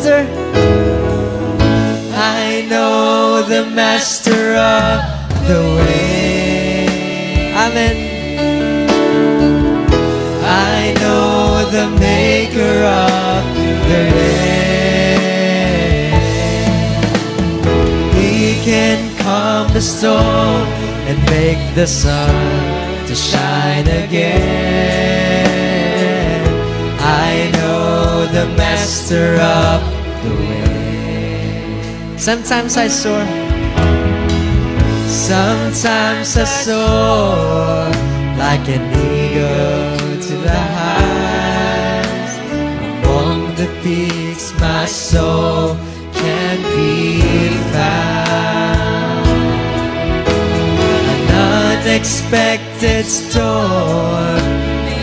Master. I know the Master of the way. Amen. I know the Maker of the rain. He can calm the storm and make the sun to shine again. I know the Master of the way. Sometimes I soar. Sometimes I soar like an eagle to the heights. Among the peaks my soul can be found. An unexpected storm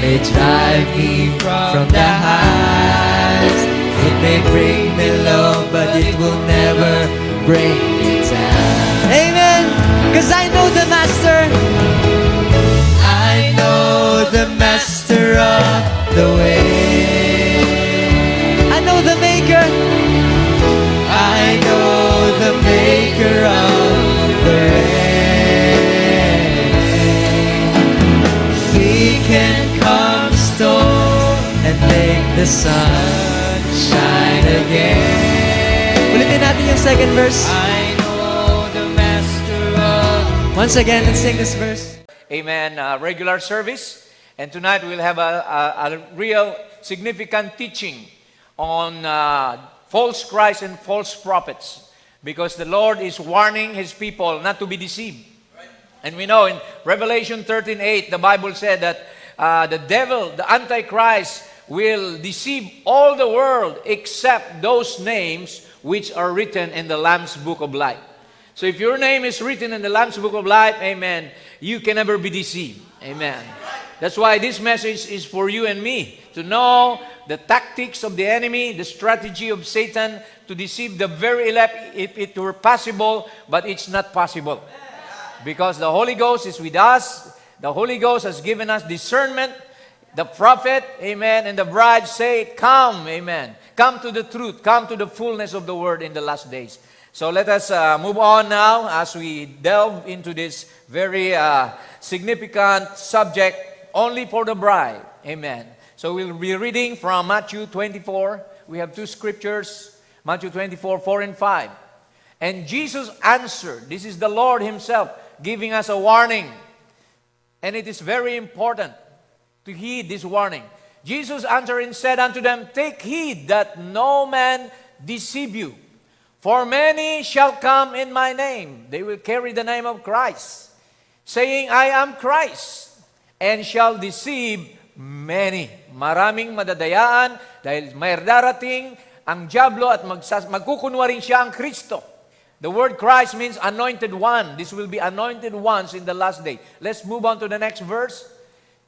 may drive me from the heights. It may bring me low, but it will never bring me down. Amen! Because I know the Master. I know the Master of the way. I know the Maker. I know the Maker of the rain. He can calm the storm and make the sun shine again. Ulitin natin yung second verse. I know the Master of... Once again, let's sing this verse. Amen. Regular service. And tonight we'll have a real significant teaching on false Christ and false prophets. Because the Lord is warning His people not to be deceived. And we know in Revelation 13:8, the Bible said that the devil, the Antichrist, will deceive all the world except those names which are written in the Lamb's Book of Life. So if your name is written in the Lamb's Book of Life, amen, you can never be deceived. Amen. That's why this message is for you and me, to know the tactics of the enemy, the strategy of Satan to deceive the very elect if it were possible, but it's not possible. Because the Holy Ghost is with us. The Holy Ghost has given us discernment. The prophet, amen, and the bride say, come, amen. Come to the truth. Come to the fullness of the word in the last days. So let us move on now as we delve into this very significant subject, only for the bride. Amen. So we'll be reading from Matthew 24. We have two scriptures, Matthew 24, 4 and 5. And Jesus answered, this is the Lord Himself giving us a warning. And it is very important to heed this warning. Jesus answered and said unto them, take heed that no man deceive you. For many shall come in my name. They will carry the name of Christ, saying, I am Christ, and shall deceive many. Maraming madadayaan dahil may darating ang diablo at magkukunwaring siya ang Kristo. The word Christ means anointed one. This will be anointed ones in the last day. Let's move on to the next verse.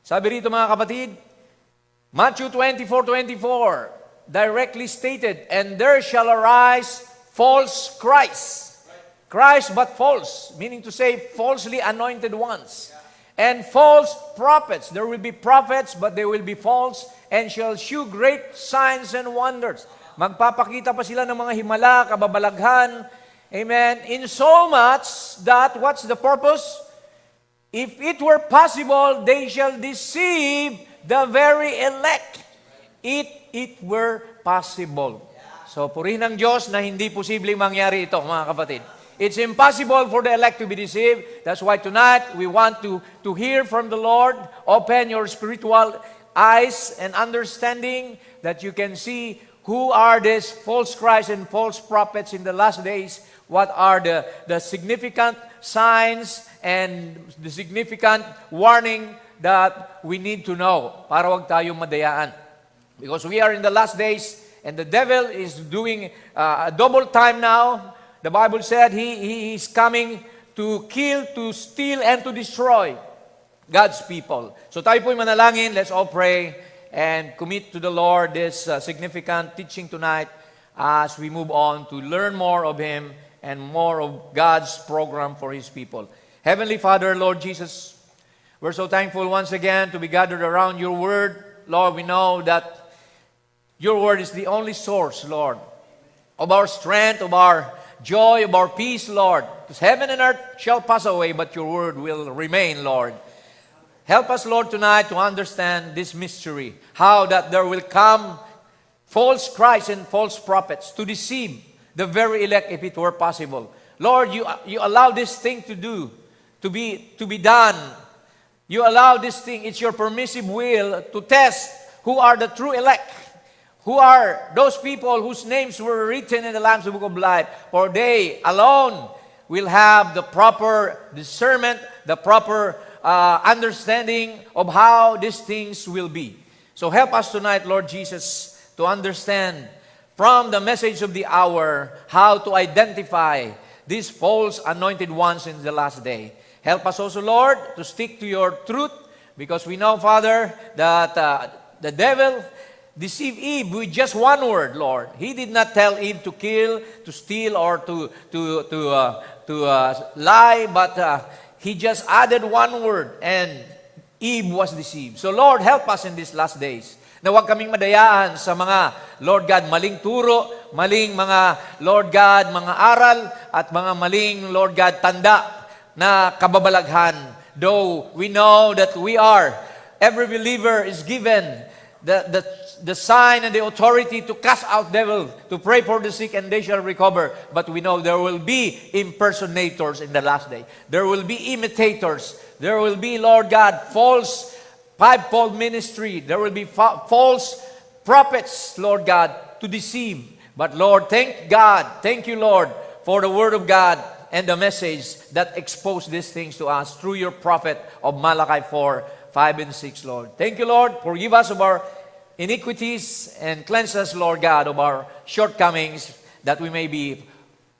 Sabi rito mga kapatid, Matthew 24:24, directly stated, and there shall arise false Christ. Christ but false, meaning to say falsely anointed ones. And false prophets. There will be prophets, but they will be false, and shall shew great signs and wonders. Magpapakita pa sila ng mga himala, kababalaghan. Amen. In so much that, what's the purpose? If it were possible, they shall deceive the very elect. If it were possible. So, purihin ng Diyos na hindi posibleng mangyari ito, mga kapatid. It's impossible for the elect to be deceived. That's why tonight, we want to hear from the Lord. Open your spiritual eyes and understanding that you can see who are these false Christ and false prophets in the last days. What are the significant signs and the significant warning that we need to know para wag tayong madayaan. Because we are in the last days, and the devil is doing a double time now. The Bible said he is coming to kill, to steal, and to destroy God's people. So tayo po'y manalangin. Let's all pray and commit to the Lord this significant teaching tonight as we move on to learn more of Him and more of God's program for His people. Heavenly Father, Lord Jesus, we're so thankful once again to be gathered around Your Word. Lord, we know that Your Word is the only source, Lord, of our strength, of our joy, of our peace, Lord. Because heaven and earth shall pass away, but your word will remain, Lord. Help us, Lord, tonight to understand this mystery, how that there will come false Christs and false prophets to deceive the very elect if it were possible. Lord, you allow this thing to be done. You allow this thing, it's your permissive will to test who are the true elect, who are those people whose names were written in the Lamb's Book of Life, for they alone will have the proper discernment, the proper understanding of how these things will be. So help us tonight, Lord Jesus, to understand from the message of the hour how to identify these false anointed ones in the last day. Help us also, Lord, to stick to your truth, because we know, Father, that the devil deceived Eve with just one word, Lord. He did not tell Eve to kill, to steal, or to lie, but he just added one word, and Eve was deceived. So, Lord, help us in these last days na huwag kaming madayaan sa mga, Lord God, maling turo, maling mga, Lord God, mga aral, at mga maling, Lord God, tanda na kababalaghan. Though we know that every believer is given the sign and the authority to cast out devil, to pray for the sick and they shall recover. But we know there will be impersonators in the last day. There will be imitators. There will be, Lord God, false fivefold ministry. There will be false prophets, Lord God, to deceive. But Lord, thank God, thank you, Lord, for the word of God and the message that exposed these things to us through your prophet of Malachi 4, 5 and 6, Lord. Thank you, Lord. Forgive us of our iniquities and cleanse us, Lord God, of our shortcomings, that we may be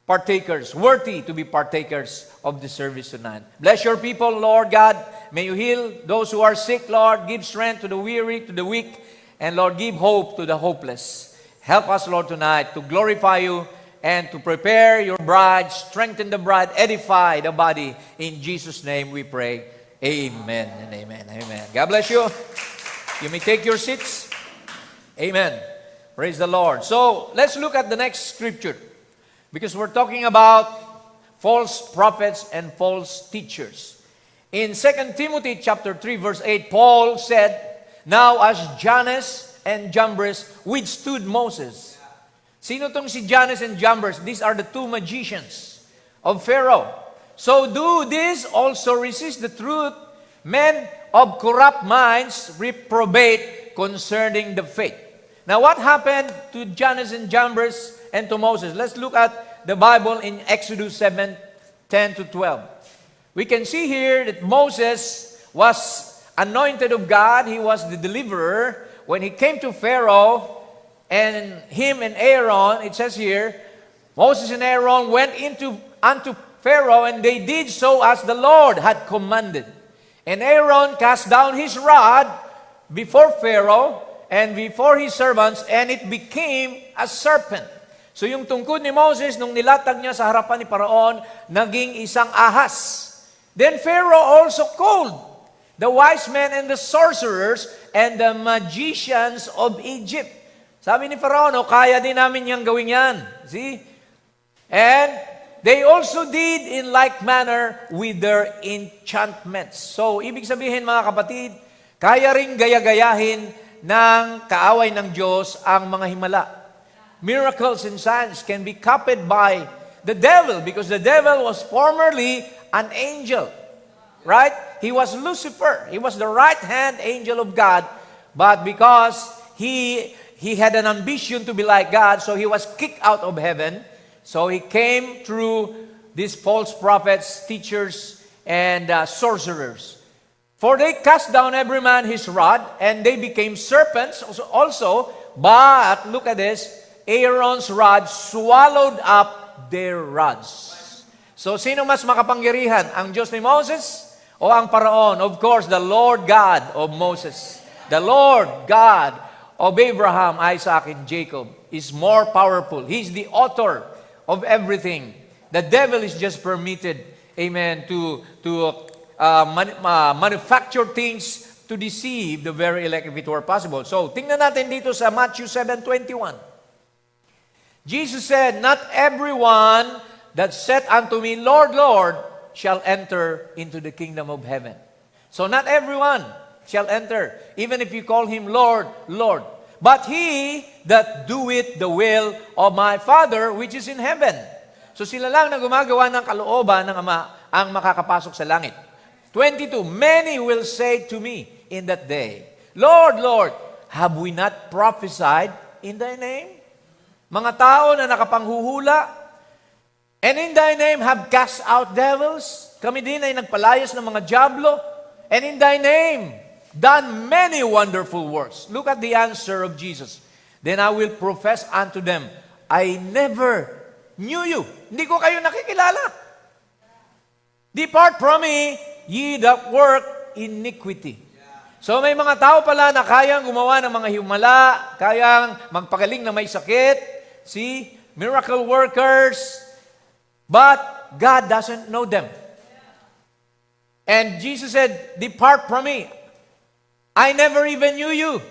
partakers, worthy to be partakers of the service tonight. Bless your people, Lord God. May you heal those who are sick, Lord. Give strength to the weary, to the weak, and Lord, give hope to the hopeless. Help us, Lord, tonight to glorify you and to prepare your bride, strengthen the bride, edify the body. In Jesus' name we pray. Amen and amen. Amen. God bless you. You may take your seats. Amen. Praise the Lord. So, let's look at the next scripture, because we're talking about false prophets and false teachers. In 2 Timothy chapter 3, verse 8, Paul said, "Now as Jannes and Jambres withstood Moses." Sino tong si Jannes and Jambres? These are the two magicians of Pharaoh. "So do this also resist the truth. Men of corrupt minds reprobate concerning the faith." Now, what happened to Jannes and Jambres and to Moses? Let's look at the Bible in Exodus 7, 10 to 12. We can see here that Moses was anointed of God. He was the deliverer. When he came to Pharaoh, and him and Aaron, it says here, Moses and Aaron went unto Pharaoh, and they did so as the Lord had commanded. And Aaron cast down his rod before Pharaoh and before his servants, and it became a serpent. So yung tungkod ni Moses, nung nilatag niya sa harapan ni Paraon, naging isang ahas. Then Pharaoh also called the wise men and the sorcerers and the magicians of Egypt. Sabi ni Paraon, kaya din namin yang gawin yan. See? And they also did in like manner with their enchantments. So, ibig sabihin mga kapatid, kaya ring gaya-gayahin ng kaaway ng Diyos ang mga himala. Miracles and signs can be copied by the devil, because the devil was formerly an angel. Right? He was Lucifer. He was the right-hand angel of God, but because he had an ambition to be like God, so he was kicked out of heaven. So he came through these false prophets, teachers, and sorcerers. For they cast down every man his rod, and they became serpents also. But, look at this, Aaron's rod swallowed up their rods. So, sino mas makapangyarihan? Ang Diyos ni Moses o ang Paraon? Of course, the Lord God of Moses. The Lord God of Abraham, Isaac, and Jacob is more powerful. He's the author of everything. The devil is just permitted, amen, to manufacture things to deceive the very elect if it were possible. So, tingnan natin dito sa Matthew 7:21. Jesus said, "Not everyone that said unto me, Lord, Lord, shall enter into the kingdom of heaven." So not everyone shall enter, even if you call him Lord, Lord. But he that doeth the will of my Father which is in heaven. So sila lang na gumagawa ng kalooban ng Ama ang makakapasok sa langit. 22, many will say to me in that day, Lord, Lord, have we not prophesied in thy name? Mga tao na nakapanghuhula, and in thy name have cast out devils. Kami din ay nagpalayas ng mga diablo, and in thy name done many wonderful works. Look at the answer of Jesus. Then I will profess unto them, I never knew you. Hindi ko kayo nakikilala. Depart from me, ye that work iniquity. So may mga tao pala na kayang gumawa ng mga himala, kayang magpagaling na may sakit, see, miracle workers, but God doesn't know them. And Jesus said, depart from me. I never even knew you,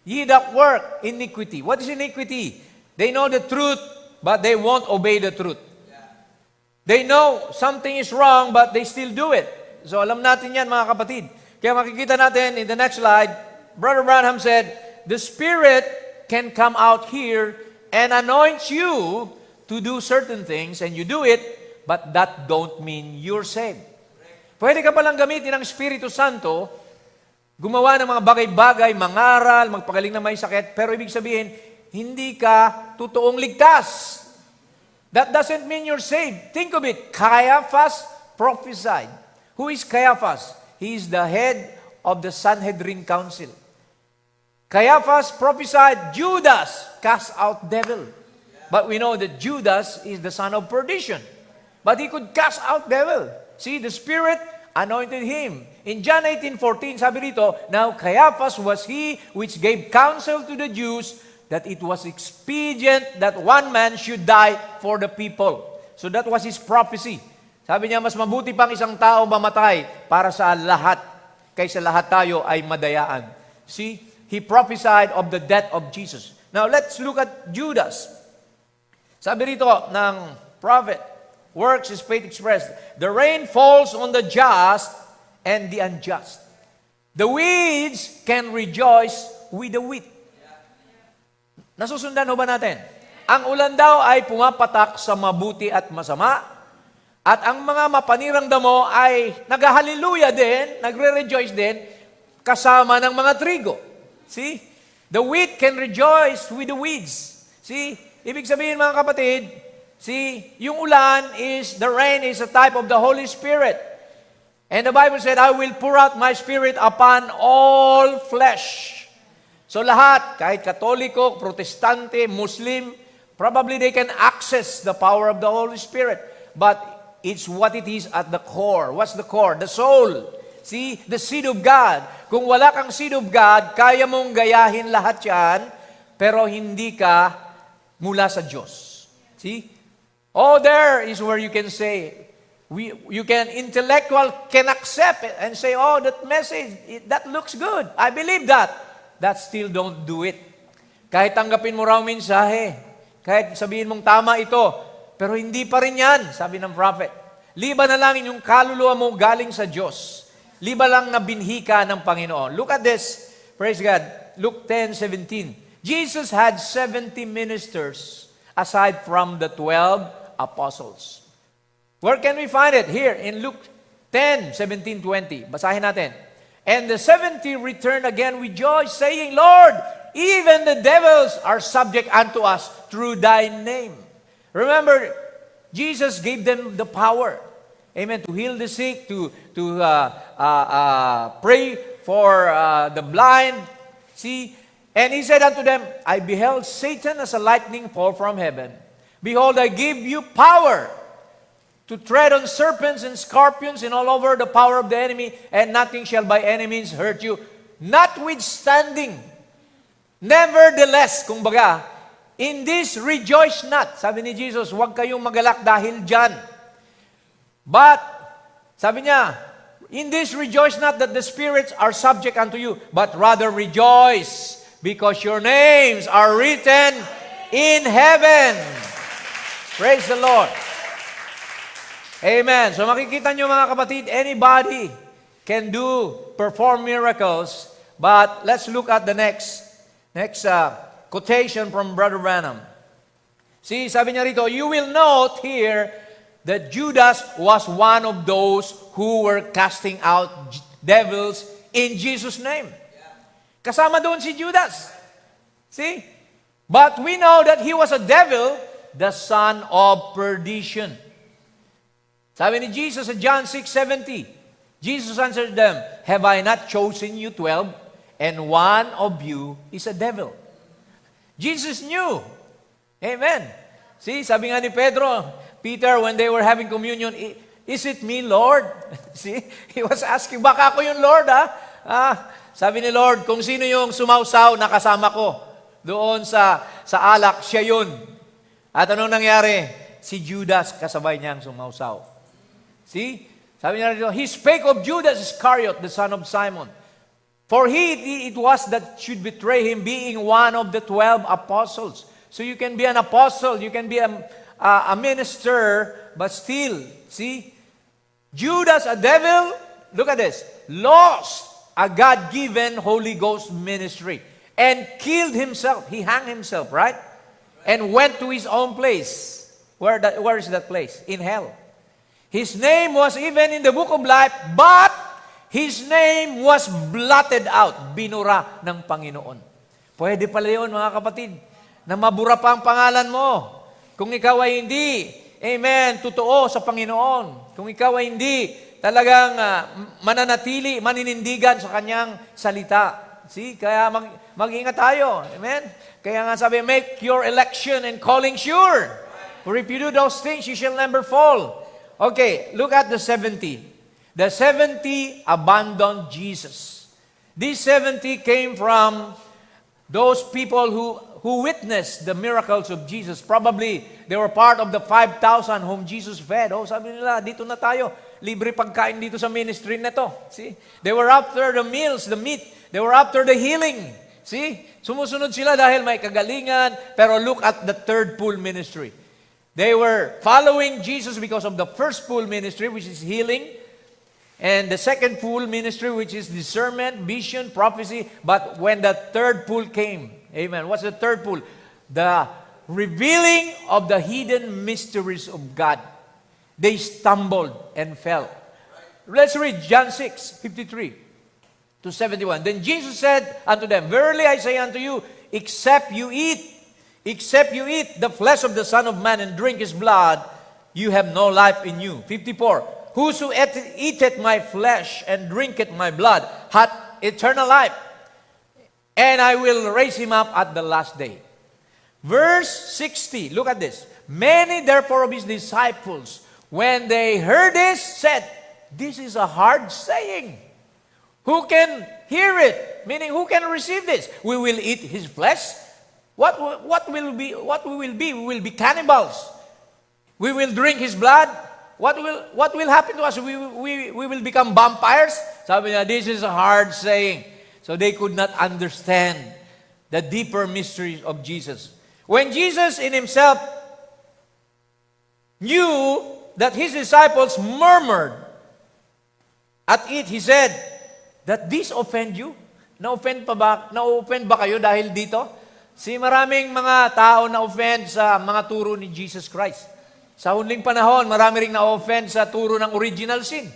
ye that work iniquity. What is iniquity? They know the truth, but they won't obey the truth. They know something is wrong, but they still do it. So alam natin yan, mga kapatid. Kaya makikita natin in the next slide, Brother Branham said, the Spirit can come out here and anoint you to do certain things, and you do it, but that don't mean you're saved. Pwede ka palang gamitin ng Espiritu Santo, gumawa ng mga bagay-bagay, mangaral, magpagaling na may sakit, pero ibig sabihin, hindi ka totoong ligtas. That doesn't mean you're saved. Think of it. Caiaphas prophesied. Who is Caiaphas? He is the head of the Sanhedrin Council. Caiaphas prophesied, Judas cast out devil. But we know that Judas is the son of perdition. But he could cast out devil. See, the Spirit anointed him. In John 18:14, sabi rito, now Caiaphas was he which gave counsel to the Jews that it was expedient that one man should die for the people. So that was his prophecy. Sabi niya, mas mabuti pang isang tao mamatay para sa lahat, kaysa lahat tayo ay madayaan. See, he prophesied of the death of Jesus. Now let's look at Judas. Sabi rito ng prophet, works is faith expressed. The rain falls on the just and the unjust. The weeds can rejoice with the wheat. Nasusundan ho ba natin? Ang ulan daw ay pumapatak sa mabuti at masama, at ang mga mapanirang damo ay naghahaliluya din, nagre-rejoice din, kasama ng mga trigo. See? The wheat can rejoice with the weeds. See? Ibig sabihin, mga kapatid, see, yung ulan is, the rain is a type of the Holy Spirit. And the Bible said, I will pour out my Spirit upon all flesh. So lahat, kahit Katoliko, Protestante, Muslim, probably they can access the power of the Holy Spirit. But it's what it is at the core. What's the core? The soul. See, the seed of God. Kung wala kang seed of God, kaya mong gayahin lahat yan, pero hindi ka mula sa Diyos. See? Oh, there is where you can say, you can accept it and say, oh, that message, that looks good. I believe that. That still don't do it. Kahit tanggapin mo raw mensahe, kahit sabihin mong tama ito, pero hindi pa rin yan, sabi ng prophet. Liba na lang yung kaluluwa mo galing sa Diyos. Liba lang na binhi ka ng Panginoon. Look at this. Praise God. Luke 10:17. Jesus had 70 ministers aside from the 12 apostles. Where can we find it? Here in Luke 10:17-20. Basahin natin. And the 70 returned again with joy, saying, Lord, even the devils are subject unto us through thy name. Remember, Jesus gave them the power, amen, to heal the sick, to pray for the blind. See, and he said unto them, I beheld Satan as a lightning fall from heaven. Behold, I give you power to tread on serpents and scorpions and all over the power of the enemy, and nothing shall by any means hurt you. Notwithstanding, nevertheless, kumbaga, in this rejoice not. Sabi ni Jesus, huwag kayong magalak dahil dyan. But, sabi niya, in this rejoice not that the spirits are subject unto you, but rather rejoice, because your names are written in heaven. Praise the Lord. Amen. So makikita nyo mga kapatid, anybody can perform miracles, but let's look at the next quotation from Brother Branham. See, sabi niya rito, you will note here that Judas was one of those who were casting out devils in Jesus' name. Kasama doon si Judas. See? But we know that he was a devil, the son of perdition. Sabi ni Jesus sa John 6:70, Jesus answered them, have I not chosen you 12, and one of you is a devil? Jesus knew. Amen. See, sabi nga ni Peter, when they were having communion, is it me, Lord? See, he was asking, baka ako yung Lord, sabi ni Lord, kung sino yung sumausaw na kasama ko doon sa alak, siya yun. At anong nangyari? Si Judas, kasabay niyang sumausaw. See? Sabi niya rito, he spake of Judas Iscariot, the son of Simon. For it was that should betray him, being one of the 12 apostles. So you can be an apostle, you can be a minister, but still, see? Judas, a devil, look at this, lost a God-given Holy Ghost ministry and killed himself. He hung himself, right? And went to his own place. Where is that place? In hell. His name was even in the book of life, but his name was blotted out. Binura ng Panginoon. Pwede pala yun, mga kapatid, na mabura pa ang pangalan mo. Kung ikaw ay hindi, amen, totoo sa Panginoon. Kung ikaw ay hindi talagang mananatili, maninindigan sa kanyang salita. See, kaya mag-ingat tayo. Amen? Kaya nga sabi, make your election and calling sure. For if you do those things, you shall never fall. Okay, look at the 70. The 70 abandoned Jesus. These 70 came from those people who witnessed the miracles of Jesus. Probably, they were part of the 5,000 whom Jesus fed. Oh, sabi nila, dito na tayo. Libre pagkain dito sa ministry na to. See? They were after the meals, the meat. They were after the healing. See? Sumusunod sila dahil may kagalingan. Pero look at the third pool ministry. They were following Jesus because of the first pool ministry, which is healing, and the second pool ministry, which is discernment, vision, prophecy. But when the third pool came, amen, what's the third pool? The revealing of the hidden mysteries of God. They stumbled and fell. Let's read John 6:53 to 71. Then Jesus said unto them, verily I say unto you, except you eat the flesh of the Son of Man and drink his blood, you have no life in you. 54. Whoso eateth my flesh and drinketh my blood hath eternal life, and I will raise him up at the last day. Verse 60. Look at this. Many therefore of his disciples, when they heard this, said, this is a hard saying. Who can hear it? Meaning, who can receive this? We will eat his flesh. What we will be? We will be cannibals. We will drink his blood. What will happen to us? We will become vampires. Sabi niya, this is a hard saying. So they could not understand the deeper mysteries of Jesus. When Jesus in himself knew that his disciples murmured at it, he said, that this offend you? Na-offend ba kayo dahil dito? Maraming mga tao na-offend sa mga turo ni Jesus Christ. Sa huling panahon, marami ring na-offend sa turo ng original sin.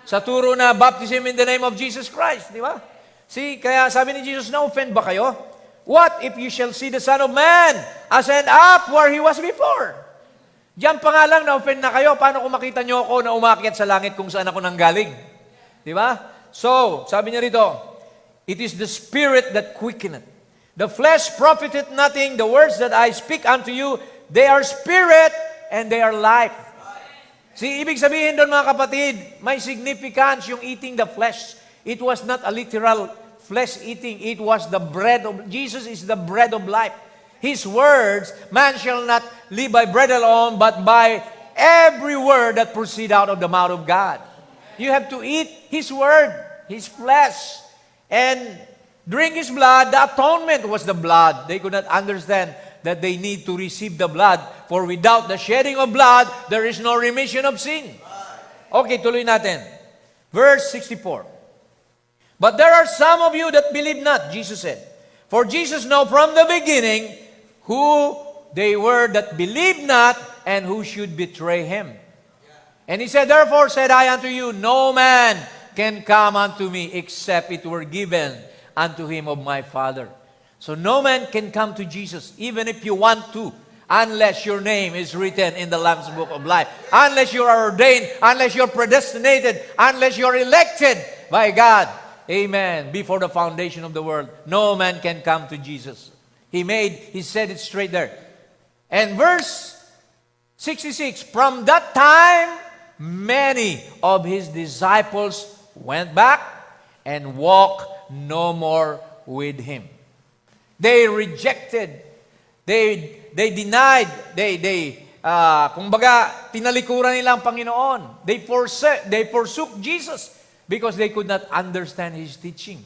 Sa turo na baptism in the name of Jesus Christ. Di ba? Kaya sabi ni Jesus, na-offend ba kayo? What if you shall see the Son of Man ascend up where He was before? Diyan pa nga lang, na-offend na kayo. Paano kung makita nyo ako na umakyat sa langit kung saan ako nanggaling? Di ba? So, sabi niya rito, it is the Spirit that quickeneth. The flesh profiteth nothing. The words that I speak unto you, they are spirit and they are life. Ibig sabihin doon mga kapatid, may significance yung eating the flesh. It was not a literal flesh eating. It was the bread of, Jesus is the bread of life. His words, man shall not live by bread alone, but by every word that proceed out of the mouth of God. You have to eat His word, His flesh, and drink His blood. The atonement was the blood. They could not understand that they need to receive the blood For without the shedding of blood, there is no remission of sin. Okay, tuloy natin. Verse 64. But there are some of you that believe not, Jesus said. For Jesus knew from the beginning who they were that believed not and who should betray him. And he said, therefore said I unto you, no man can come unto me except it were given unto him of my Father. So no man can come to Jesus, even if you want to, unless your name is written in the Lamb's Book of Life, unless you are ordained, unless you're predestinated, unless you're elected by God. Amen. Before the foundation of the world, no man can come to Jesus. He said it straight there. And verse 66, from that time, many of his disciples went back and walked no more with him. They rejected, they denied, kumbaga, tinalikuran nila ang Panginoon. They forsook Jesus because they could not understand his teaching.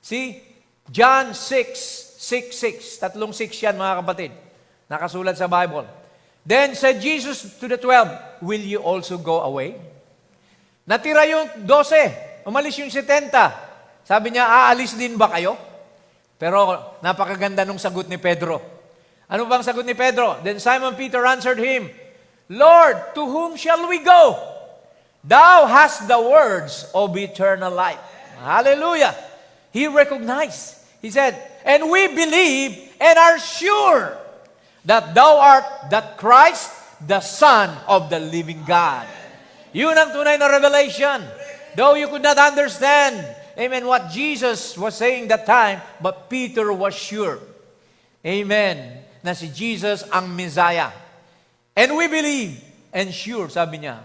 See, John 6:6, tatlong 6 yan mga kapatid. Nakasulat sa Bible. Then said Jesus to the 12, will you also go away? Natira yung 12, umalis yung 70. Sabi niya, aalis din ba kayo? Pero napakaganda nung sagot ni Pedro. Ano bang sagot ni Pedro? Then Simon Peter answered him, Lord, to whom shall we go? Thou hast the words of eternal life. Hallelujah. He recognized. He said, and we believe and are sure that thou art that Christ, the Son of the living God. Yun ang tunay na revelation. Though you could not understand, amen, what Jesus was saying that time, but Peter was sure. Amen. Na si Jesus ang Messiah. And we believe and sure, sabi niya.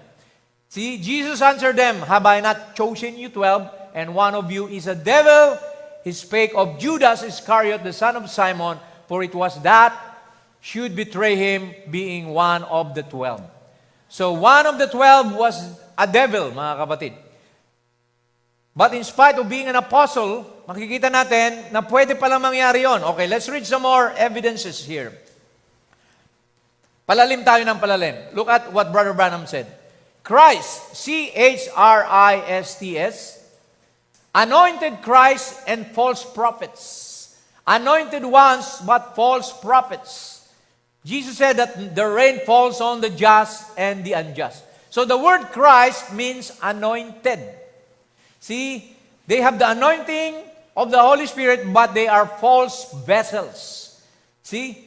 See, Jesus answered them, have I not chosen you 12, and one of you is a devil? He spake of Judas Iscariot, the son of Simon, for it was that should betray him, being one of the 12. So one of the 12 was a devil, mga kapatid. But in spite of being an apostle, makikita natin na pwede palang mangyari yon. Okay, let's read some more evidences here. Palalim tayo ng palalim. Look at what Brother Branham said. Christ, C-H-R-I-S-T-S, anointed Christ and false prophets. Anointed ones, but false prophets. Jesus said that the rain falls on the just and the unjust. So the word Christ means anointed. See, they have the anointing of the Holy Spirit, but they are false vessels. See?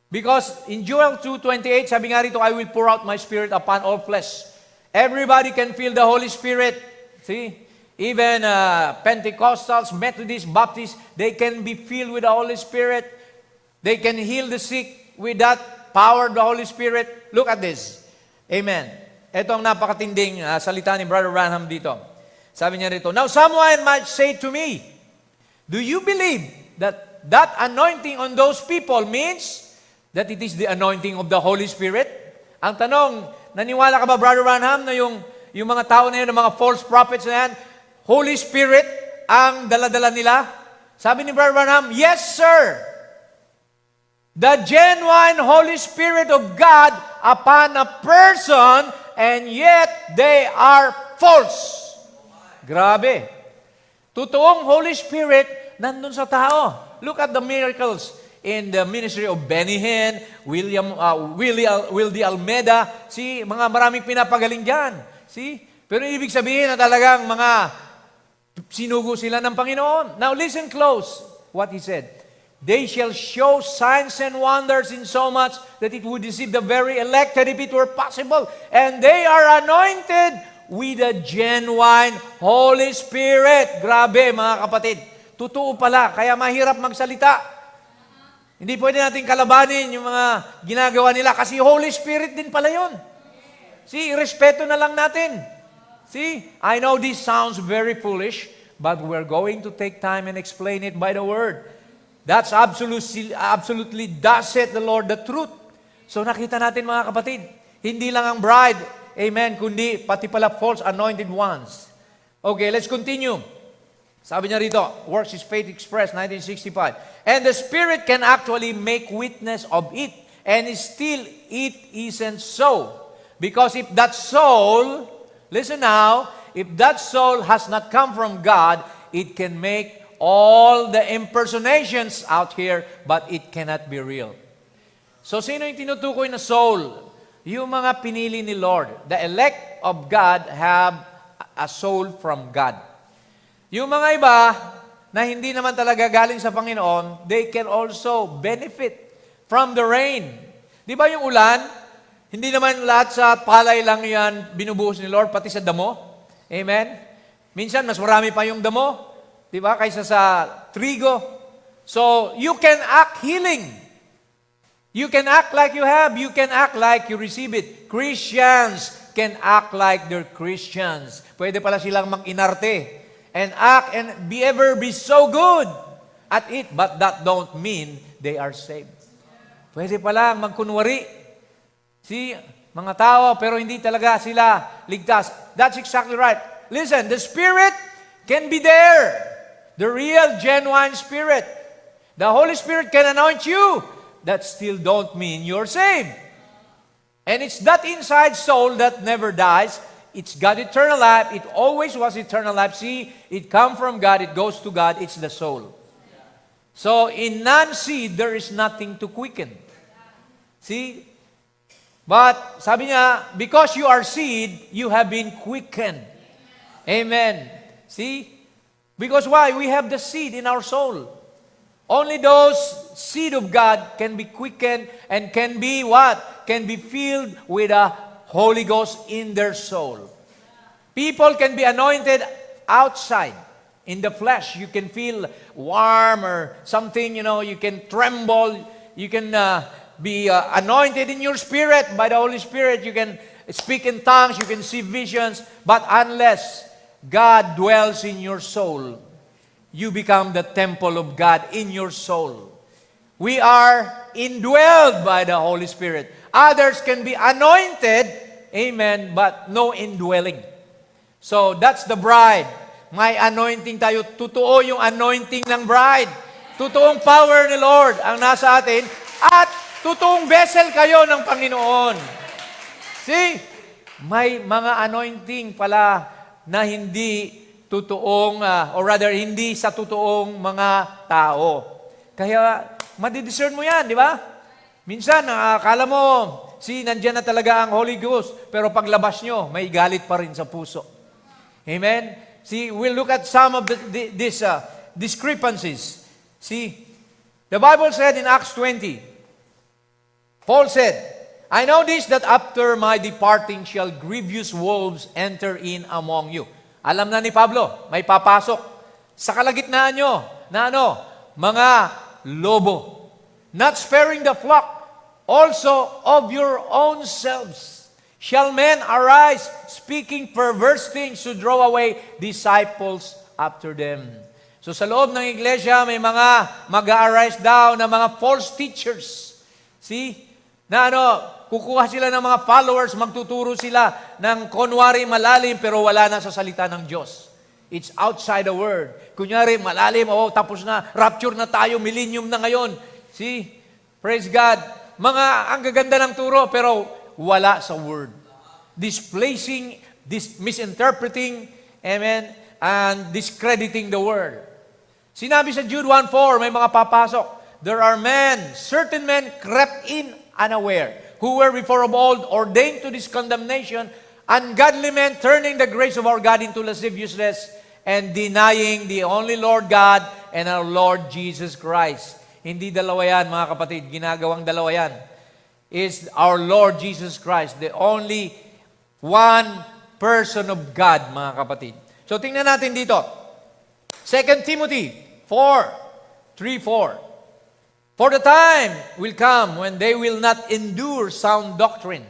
Because in Joel 2:28, sabi nga rito, I will pour out my Spirit upon all flesh. Everybody can feel the Holy Spirit. See? Even Pentecostals, Methodists, Baptists, they can be filled with the Holy Spirit. They can heal the sick with that power of the Holy Spirit. Look at this. Amen. Ito ang napakatinding salita ni Brother Branham dito. Sabi niya rito, now someone might say to me, do you believe that that anointing on those people means that it is the anointing of the Holy Spirit? Ang tanong, naniwala ka ba, Brother Branham, na yung mga tao na yun, yung mga false prophets na yan, Holy Spirit ang daladala nila? Sabi ni Brother Branham, yes, sir. The genuine Holy Spirit of God upon a person, and yet they are false. Grabe. Totoong Holy Spirit nandun sa tao. Look at the miracles in the ministry of Benny Hinn, Willie Almeida. See, mga maraming pinapagaling dyan. See? Pero ibig sabihin na talagang mga sinugo sila ng Panginoon. Now listen close what he said. They shall show signs and wonders in so much that it would deceive the very elected if it were possible. And they are anointed with a genuine Holy Spirit. Grabe mga kapatid. Totoo pala, kaya mahirap magsalita. Hindi pwede natin kalabanin yung mga ginagawa nila kasi Holy Spirit din pala yun. See, respeto na lang natin. See, I know this sounds very foolish, but we're going to take time and explain it by the Word. That's absolutely does set the Lord the truth. So nakita natin mga kapatid, hindi lang ang bride, amen, kundi pati pala false anointed ones. Okay, let's continue. Sabi niya rito, Works is Faith Express, 1965. And the Spirit can actually make witness of it. And still, it isn't so. Because if that soul, listen now, if that soul has not come from God, it can make all the impersonations out here, but it cannot be real. So, sino yung tinutukoy na soul? Yung mga pinili ni Lord. The elect of God have a soul from God. Yung mga iba na hindi naman talaga galing sa Panginoon, they can also benefit from the rain. Di ba yung ulan? Hindi naman lahat sa palay lang yan binubuhos ni Lord, pati sa damo. Amen? Minsan, mas marami pa yung damo. Di ba? Kaysa sa trigo. So, you can act healing. You can act like you have. You can act like you receive it. Christians can act like they're Christians. Pwede pala silang mag-inarte and act and be so good at it, but that don't mean they are saved. Pwede palang magkunwari. See, mga tao, pero hindi talaga sila ligtas. That's exactly right. Listen, the Spirit can be there. The real, genuine Spirit. The Holy Spirit can anoint you. That still don't mean you're saved. And it's that inside soul that never dies. It's got eternal life. It always was eternal life. See, it comes from God. It goes to God. It's the soul. So, in non-seed, there is nothing to quicken. See? But, sabi niya, because you are seed, you have been quickened. Amen. See? Because why? We have the seed in our soul. Only those seed of God can be quickened and can be what? Can be filled with the Holy Ghost in their soul. People can be anointed outside. In the flesh, you can feel warm or something, you can tremble. You can be anointed in your spirit by the Holy Spirit. You can speak in tongues. You can see visions. But unless God dwells in your soul, you become the temple of God in your soul. We are indwelled by the Holy Spirit. Others can be anointed, amen, but no indwelling. So that's the bride. May anointing tayo. Totoo yung anointing ng bride. Totoong power ni Lord ang nasa atin. At totoong vessel kayo ng Panginoon. See? May mga anointing pala na hindi totoong, or rather, hindi sa totoong mga tao. Kaya, madidiscern mo yan, di ba? Minsan, akala mo, nandyan na talaga ang Holy Ghost, pero paglabas nyo, may galit pa rin sa puso. Amen? See, we'll look at some of these discrepancies. See, the Bible said in Acts 20, Paul said, I know this, that after my departing shall grievous wolves enter in among you. Alam na ni Pablo, may papasok sa kalagitnaan nyo na mga lobo. Not sparing the flock, also of your own selves. Shall men arise, speaking perverse things to draw away disciples after them. So sa loob ng iglesia, may mga mag-arise daw na mga false teachers. See? Na kukuha sila ng mga followers, magtuturo sila ng kunwari malalim pero wala na sa salita ng Diyos. It's outside the Word. Kunyari, malalim, tapos na, rapture na tayo, millennium na ngayon. See? Praise God. Ang gaganda ng turo pero wala sa Word. Displacing, misinterpreting, amen, and discrediting the Word. Sinabi sa Jude 1:4, may mga papasok. There are certain men crept in unaware, who were before of old ordained to this condemnation, ungodly men turning the grace of our God into lasciviousness and denying the only Lord God and our Lord Jesus Christ. Hindi dalawa yan, mga kapatid. Ginagawang dalawa yan. Is our Lord Jesus Christ, the only one person of God, mga kapatid. So tingnan natin dito. 2 Timothy 4:3-4. For the time will come when they will not endure sound doctrine,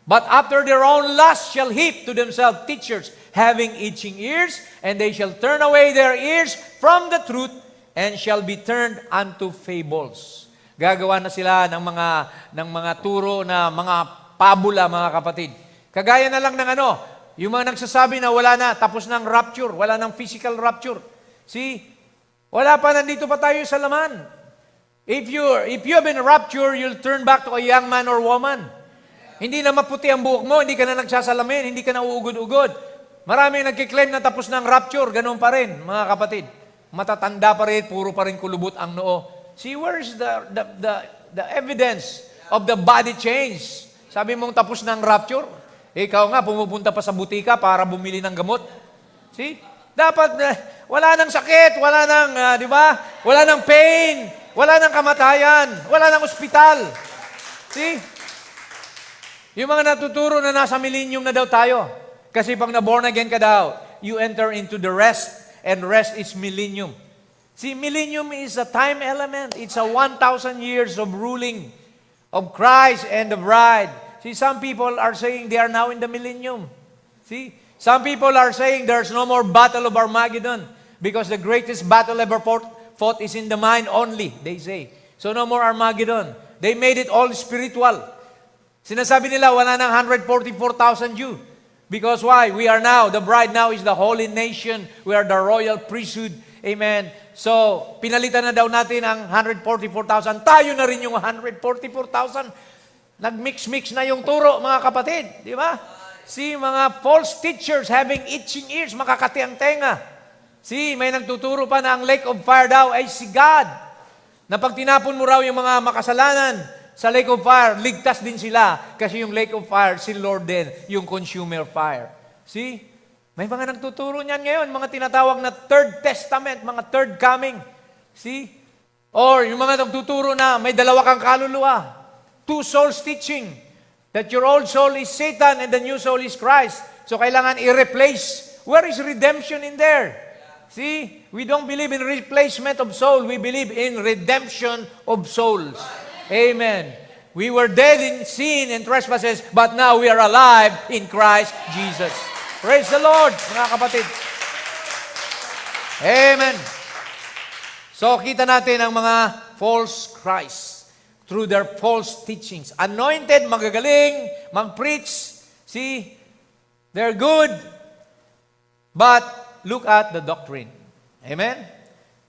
but after their own lust shall heap to themselves teachers, having itching ears, and they shall turn away their ears from the truth, and shall be turned unto fables. Gagawa na sila ng mga turo na mga pabula, mga kapatid. Kagaya na lang ng yung mga nagsasabi na wala na, tapos ng rapture, wala ng physical rapture. See? Wala pa, nandito pa tayo sa laman. If you have been raptured, you'll turn back to a young man or woman. Hindi na maputi ang buhok mo, hindi ka na nagsasalamin, hindi ka na uugod-ugod. Maraming nagkiklaim na tapos ng rapture, ganun pa rin, mga kapatid. Matatanda pa rin, puro pa rin kulubot ang noo. See, where is the evidence of the body change? Sabi mong tapos ng rapture, ikaw nga, pumupunta pa sa butika para bumili ng gamot. See? Dapat, wala nang sakit, wala nang, di ba? Wala nang pain, wala nang kamatayan, wala nang ospital. See? Yung mga natuturo na nasa millennium na daw tayo. Kasi pag na-born again ka daw, you enter into the rest, and rest is millennium. See, millennium is a time element. It's a 1,000 years of ruling of Christ and the bride. See, some people are saying they are now in the millennium. See? Some people are saying there's no more battle of Armageddon because the greatest battle ever fought is in the mind only, they say. So no more Armageddon. They made it all spiritual. Sinasabi nila, wala nang 144,000 Jew. Because why? We are now, the bride now is the holy nation. We are the royal priesthood. Amen. So, pinalitan na daw natin ang 144,000. Tayo na rin yung 144,000. Nag-mix-mix na yung turo, mga kapatid. Di ba? See, mga false teachers having itching ears, makakati ang tenga. See, may nagtuturo pa na ang lake of fire daw ay si God. Na pag tinapon mo raw yung mga makasalanan sa lake of fire, ligtas din sila. Kasi yung lake of fire, si Lord din, yung consumer fire. See? May mga nagtuturo niyan ngayon, mga tinatawag na Third Testament, mga Third Coming. See? Or yung mga nagtuturo na may dalawa kang kaluluwa. Two souls teaching. That your old soul is Satan and the new soul is Christ. So kailangan i-replace. Where is redemption in there? See? We don't believe in replacement of soul. We believe in redemption of souls. Amen. We were dead in sin and trespasses, but now we are alive in Christ Jesus. Praise the Lord, mga kapatid. Amen. So, kita natin ang mga false Christ through their false teachings. Anointed, magagaling, mag-preach. See, they're good, but look at the doctrine. Amen?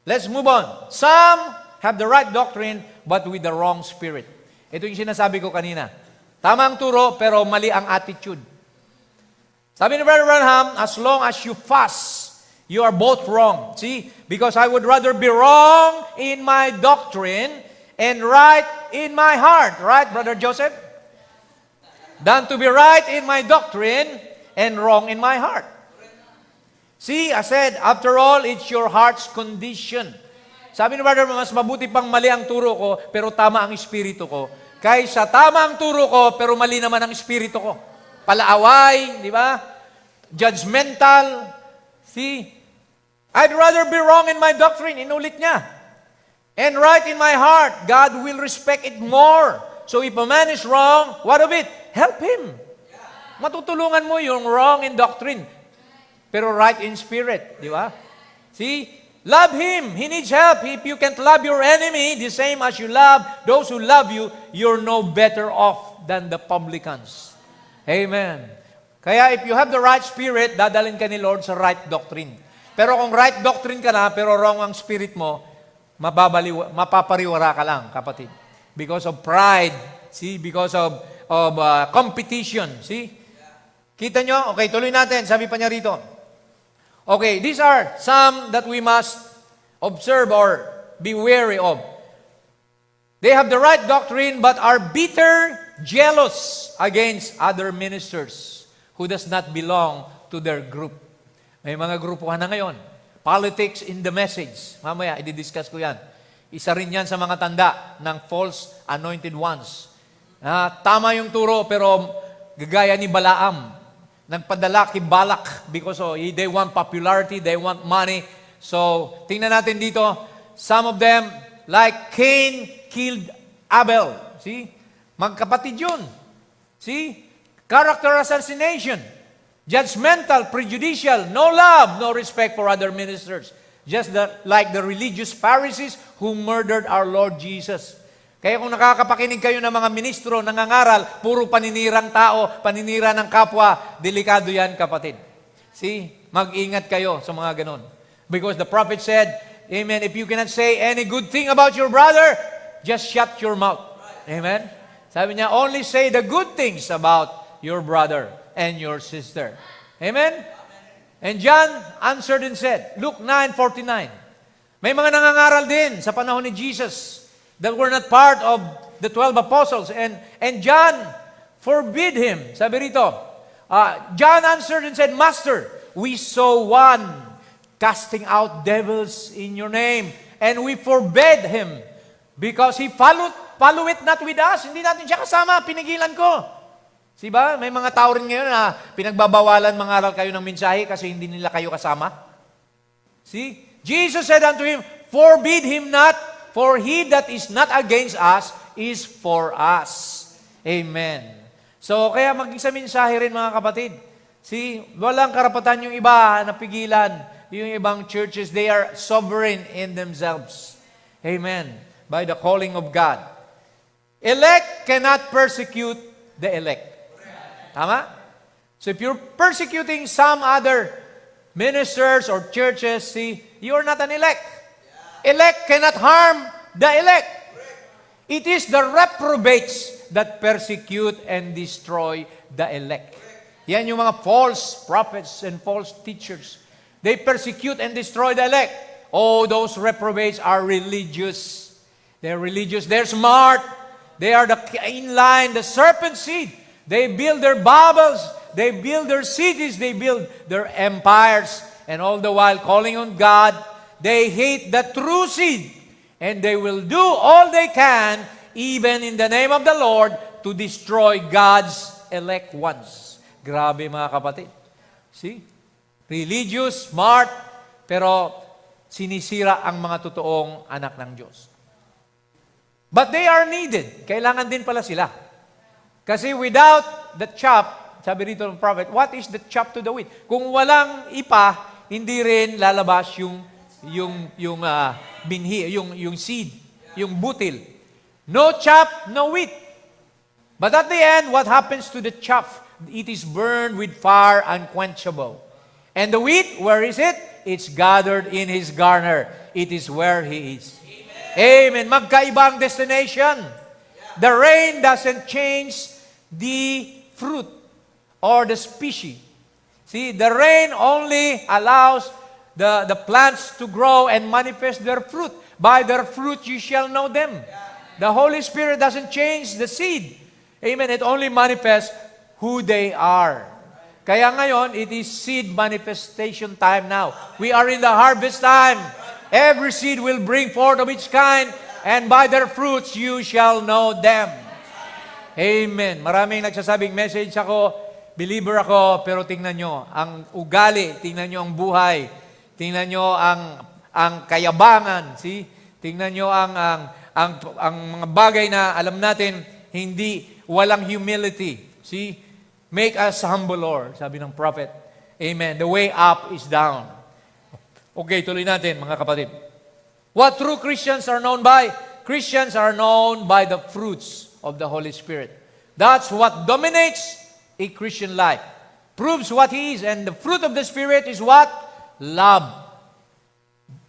Let's move on. Some have the right doctrine, but with the wrong spirit. Ito yung sinasabi ko kanina. Tama ang turo, pero mali ang attitude. Sabi ni Brother Branham, as long as you fast, you are both wrong. See? Because I would rather be wrong in my doctrine and right in my heart. Right, Brother Joseph? Than to be right in my doctrine and wrong in my heart. See, I said, after all, it's your heart's condition. Sabi ni Brother, mas mabuti pang mali ang turo ko, pero tama ang espiritu ko. Kaysa tama ang turo ko, pero mali naman ang espiritu ko. Palaaway, di ba? Judgmental. See? I'd rather be wrong in my doctrine. Inulit niya. And right in my heart, God will respect it more. So if a man is wrong, what of it? Help him. Matutulungan mo yung wrong in doctrine, pero right in spirit. Di ba? See? Love him. He needs help. If you can't love your enemy the same as you love those who love you, you're no better off than the publicans. Amen. Kaya if you have the right spirit, dadalhin ka ni Lord sa right doctrine. Pero kung right doctrine ka na, pero wrong ang spirit mo, mapapariwara ka lang, kapatid. Because of pride. See? Because of competition. See? Kita nyo? Okay, tuloy natin. Sabi pa niya rito. Okay, these are some that we must observe or be wary of. They have the right doctrine but are bitter, jealous against other ministers who does not belong to their group. May mga grupuhan na ngayon. Politics in the message. Mamaya, i-discuss ko yan. Isa rin yan sa mga tanda ng false anointed ones. Tama yung turo pero gagaya ni Balaam. Nagpadala kay Balak because they want popularity, they want money. So, tingnan natin dito. Some of them, like Cain killed Abel. See? Magkapatid yun. See? Character assassination. Judgmental, prejudicial, no love, no respect for other ministers. Just like the religious Pharisees who murdered our Lord Jesus. Kaya kung nakakapakinig kayo ng mga ministro, nangangaral, puro paninirang tao, paninira ng kapwa, delikado yan, kapatid. See? Mag-ingat kayo sa mga ganon. Because the prophet said, Amen, if you cannot say any good thing about your brother, just shut your mouth. Amen? Sabi niya, only say the good things about your brother and your sister. Amen? And John answered and said, Luke 9:49, may mga nangangaral din sa panahon ni Jesus that were not part of the 12 apostles. And John forbid him. Sabi rito, John answered and said, Master, we saw one casting out devils in your name, and we forbade him because he follow it not with us. Hindi natin siya kasama, pinigilan ko. Diba? May mga tao rin ngayon na pinagbabawalan mangaral kayo ng mensahe kasi hindi nila kayo kasama. See? Jesus said unto him, forbid him not, for he that is not against us is for us. Amen. So, kaya maging sa mensahe rin mga kapatid. See, walang karapatan yung iba na pigilan. Yung ibang churches, they are sovereign in themselves. Amen. By the calling of God. Elect cannot persecute the elect. Tama? So if you're persecuting some other ministers or churches, see, you're not an elect. Elect cannot harm the elect. It is the reprobates that persecute and destroy the elect. Yan yung mga false prophets and false teachers. They persecute and destroy the elect. Oh, those reprobates are religious. They're religious. They're smart. They are the Cain line, the serpent seed. They build their Babels. They build their cities. They build their empires. And all the while calling on God, they hate the true seed. And they will do all they can, even in the name of the Lord, to destroy God's elect ones. Grabe mga kapatid. See? Religious, smart, pero sinisira ang mga totoong anak ng Diyos. But they are needed. Kailangan din pala sila. Kasi without the chaff, sabi rito ng prophet, what is the chaff to the wheat? Kung walang ipa, hindi rin lalabas yung binhi, yung seed, yung butil. No chaff, no wheat. But at the end, what happens to the chaff? It is burned with fire unquenchable. And the wheat, where is it? It's gathered in his garner. It is where he is. Amen. Magkaibang destination. The rain doesn't change the fruit or the species. See, the rain only allows the plants to grow and manifest their fruit. By their fruit you shall know them. The Holy Spirit doesn't change the seed. Amen. It only manifests who they are. Kaya ngayon, it is seed manifestation time now. We are in the harvest time. Every seed will bring forth of its kind, and by their fruits you shall know them. Amen. Maraming nagsasabing message ako, believer ako, pero tingnan nyo ang ugali, tingnan nyo ang buhay, tingnan nyo ang kayabangan, see? Tingnan nyo ang mga bagay na alam natin, hindi, walang humility. See? Make us humble, Lord, sabi ng prophet. Amen. The way up is down. Okay, tuloy natin, mga kapatid. What true Christians are known by? Christians are known by the fruits of the Holy Spirit. That's what dominates a Christian life. Proves what he is. And the fruit of the Spirit is what? Love.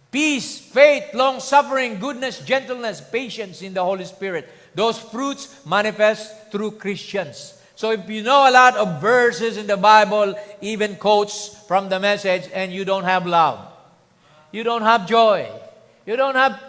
Peace, faith, long-suffering, goodness, gentleness, patience in the Holy Spirit. Those fruits manifest through Christians. So if you know a lot of verses in the Bible, even quotes from the message, and you don't have love, you don't have joy, you don't have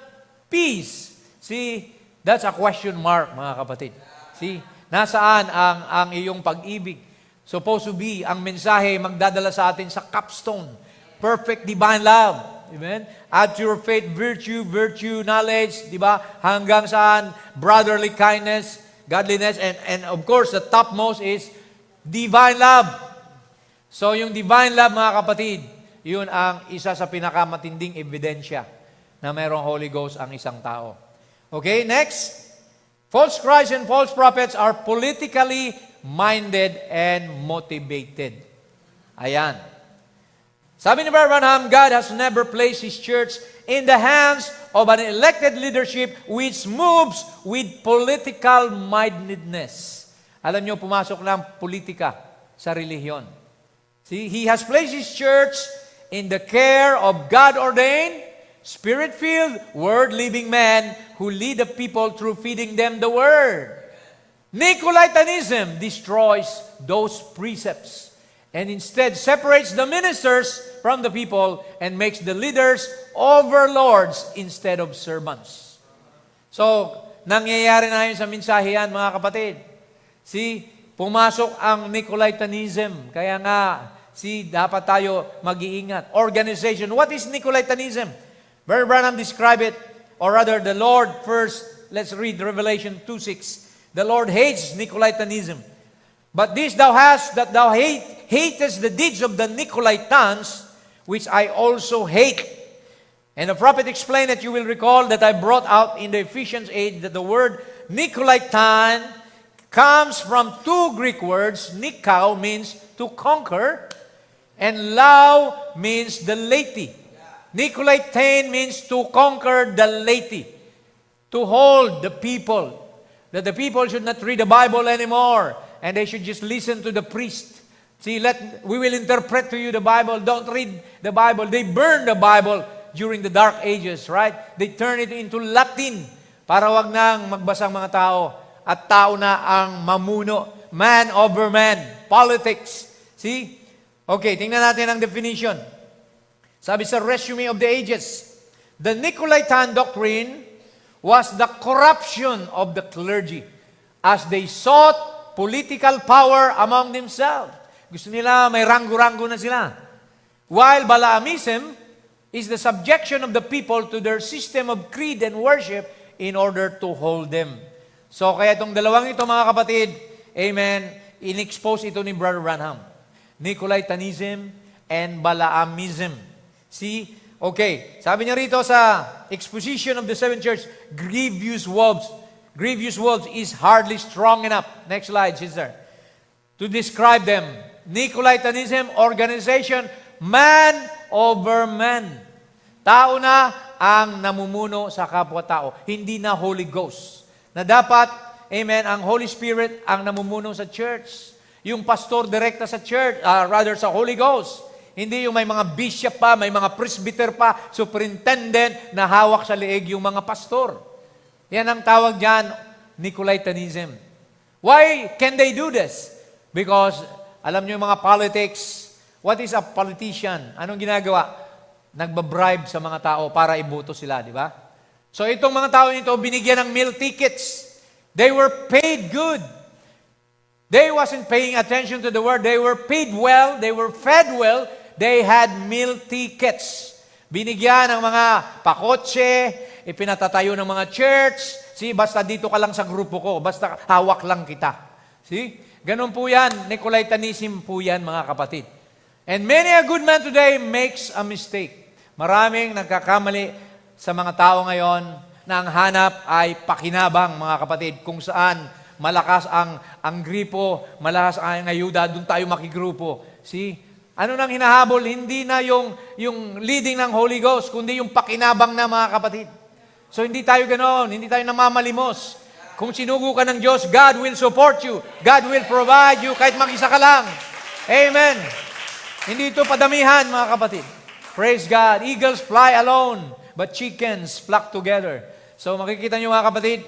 peace, see, that's a question mark, mga kapatid. See, nasaan ang iyong pag-ibig? Supposed to be, ang mensahe magdadala sa atin sa capstone, perfect divine love. Amen? Add to your faith, virtue, knowledge, di ba? Hanggang saan? Brotherly kindness, godliness, and of course, the topmost is divine love. So, yung divine love, mga kapatid, yun ang isa sa pinakamatinding ebidensya na mayroong Holy Ghost ang isang tao. Okay, next. False Christ and false prophets are politically minded and motivated. Ayan. Sabi ni Brother Branham, God has never placed His church in the hands of an elected leadership which moves with political mindedness. Alam nyo, pumasok lang politika sa relihiyon. See, He has placed His church in the care of God-ordained, Spirit-filled, word-living men who lead the people through feeding them the word. Nicolaitanism destroys those precepts and instead separates the ministers from the people and makes the leaders overlords instead of servants. So, nangyayari na yun sa mensahe yan, mga kapatid. Pumasok ang Nicolaitanism. Kaya nga, dapat tayo mag-iingat. Organization. What is Nicolaitanism? Brother Branham described it, or rather, the Lord first, let's read Revelation 2:6. The Lord hates Nicolaitanism. But this thou hast, that thou hatest the deeds of the Nicolaitans, which I also hate. And the prophet explained that you will recall that I brought out in the Ephesians 8 that the word Nicolaitan comes from two Greek words. Nikao means to conquer, and lao means the laity. Nicolaitan means to conquer the laity, to hold the people, that the people should not read the Bible anymore, and they should just listen to the priest. We will interpret to you the Bible. Don't read the Bible. They burned the Bible during the Dark Ages, right? They turned it into Latin para wag nang magbasang mga tao at tao na ang mamuno. Man over man. Politics. Okay, tingnan natin ang definition. Sabi sa Resume of the Ages, the Nicolaitan doctrine was the corruption of the clergy as they sought political power among themselves. Gusto nila may ranggo-ranggo na sila. While Balaamism is the subjection of the people to their system of creed and worship in order to hold them. So kaya itong dalawang ito, mga kapatid, amen, in-expose ito ni Brother Branham. Nicolaitanism and Balaamism. Okay, sabi niya rito sa exposition of the seven church, grievous wolves. Grievous wolves is hardly strong enough. Next slide, sister. To describe them. Nicolaitanism, organization, man over man. Tao na ang namumuno sa kapwa-tao. Hindi na Holy Ghost. Na dapat, amen, ang Holy Spirit ang namumuno sa church. Yung pastor direkta sa church, rather sa Holy Ghost. Hindi yung may mga bishop pa, may mga presbyter pa, superintendent na hawak sa leeg yung mga pastor. Yan ang tawag dyan, Nicolaitanism. Why can they do this? Because, alam nyo yung mga politics, what is a politician? Anong ginagawa? Nagbabribe sa mga tao para iboto sila, di ba? So itong mga tao nito, binigyan ng meal tickets. They were paid good. They wasn't paying attention to the word. They were paid well. They were fed well. They had meal tickets. Binigyan ng mga pakotse, ipinatatayo ng mga church. Basta dito ka lang sa grupo ko. Basta hawak lang kita. Ganun po yan. Nicolaitanism po yan, mga kapatid. And many a good man today makes a mistake. Maraming nagkakamali sa mga tao ngayon na ang hanap ay pakinabang, mga kapatid, kung saan malakas ang gripo, malakas ang ayuda, doon tayo makigrupo. Ano nang hinahabol? Hindi na yung leading ng Holy Ghost, kundi yung pakinabang na, mga kapatid. So hindi tayo ganoon, hindi tayo namamalimos. Kung sinugo ka ng Diyos, God will support you. God will provide you kahit mag-isa ka lang. Amen. Hindi ito padamihan, mga kapatid. Praise God. Eagles fly alone, but chickens flock together. So makikita nyo, mga kapatid,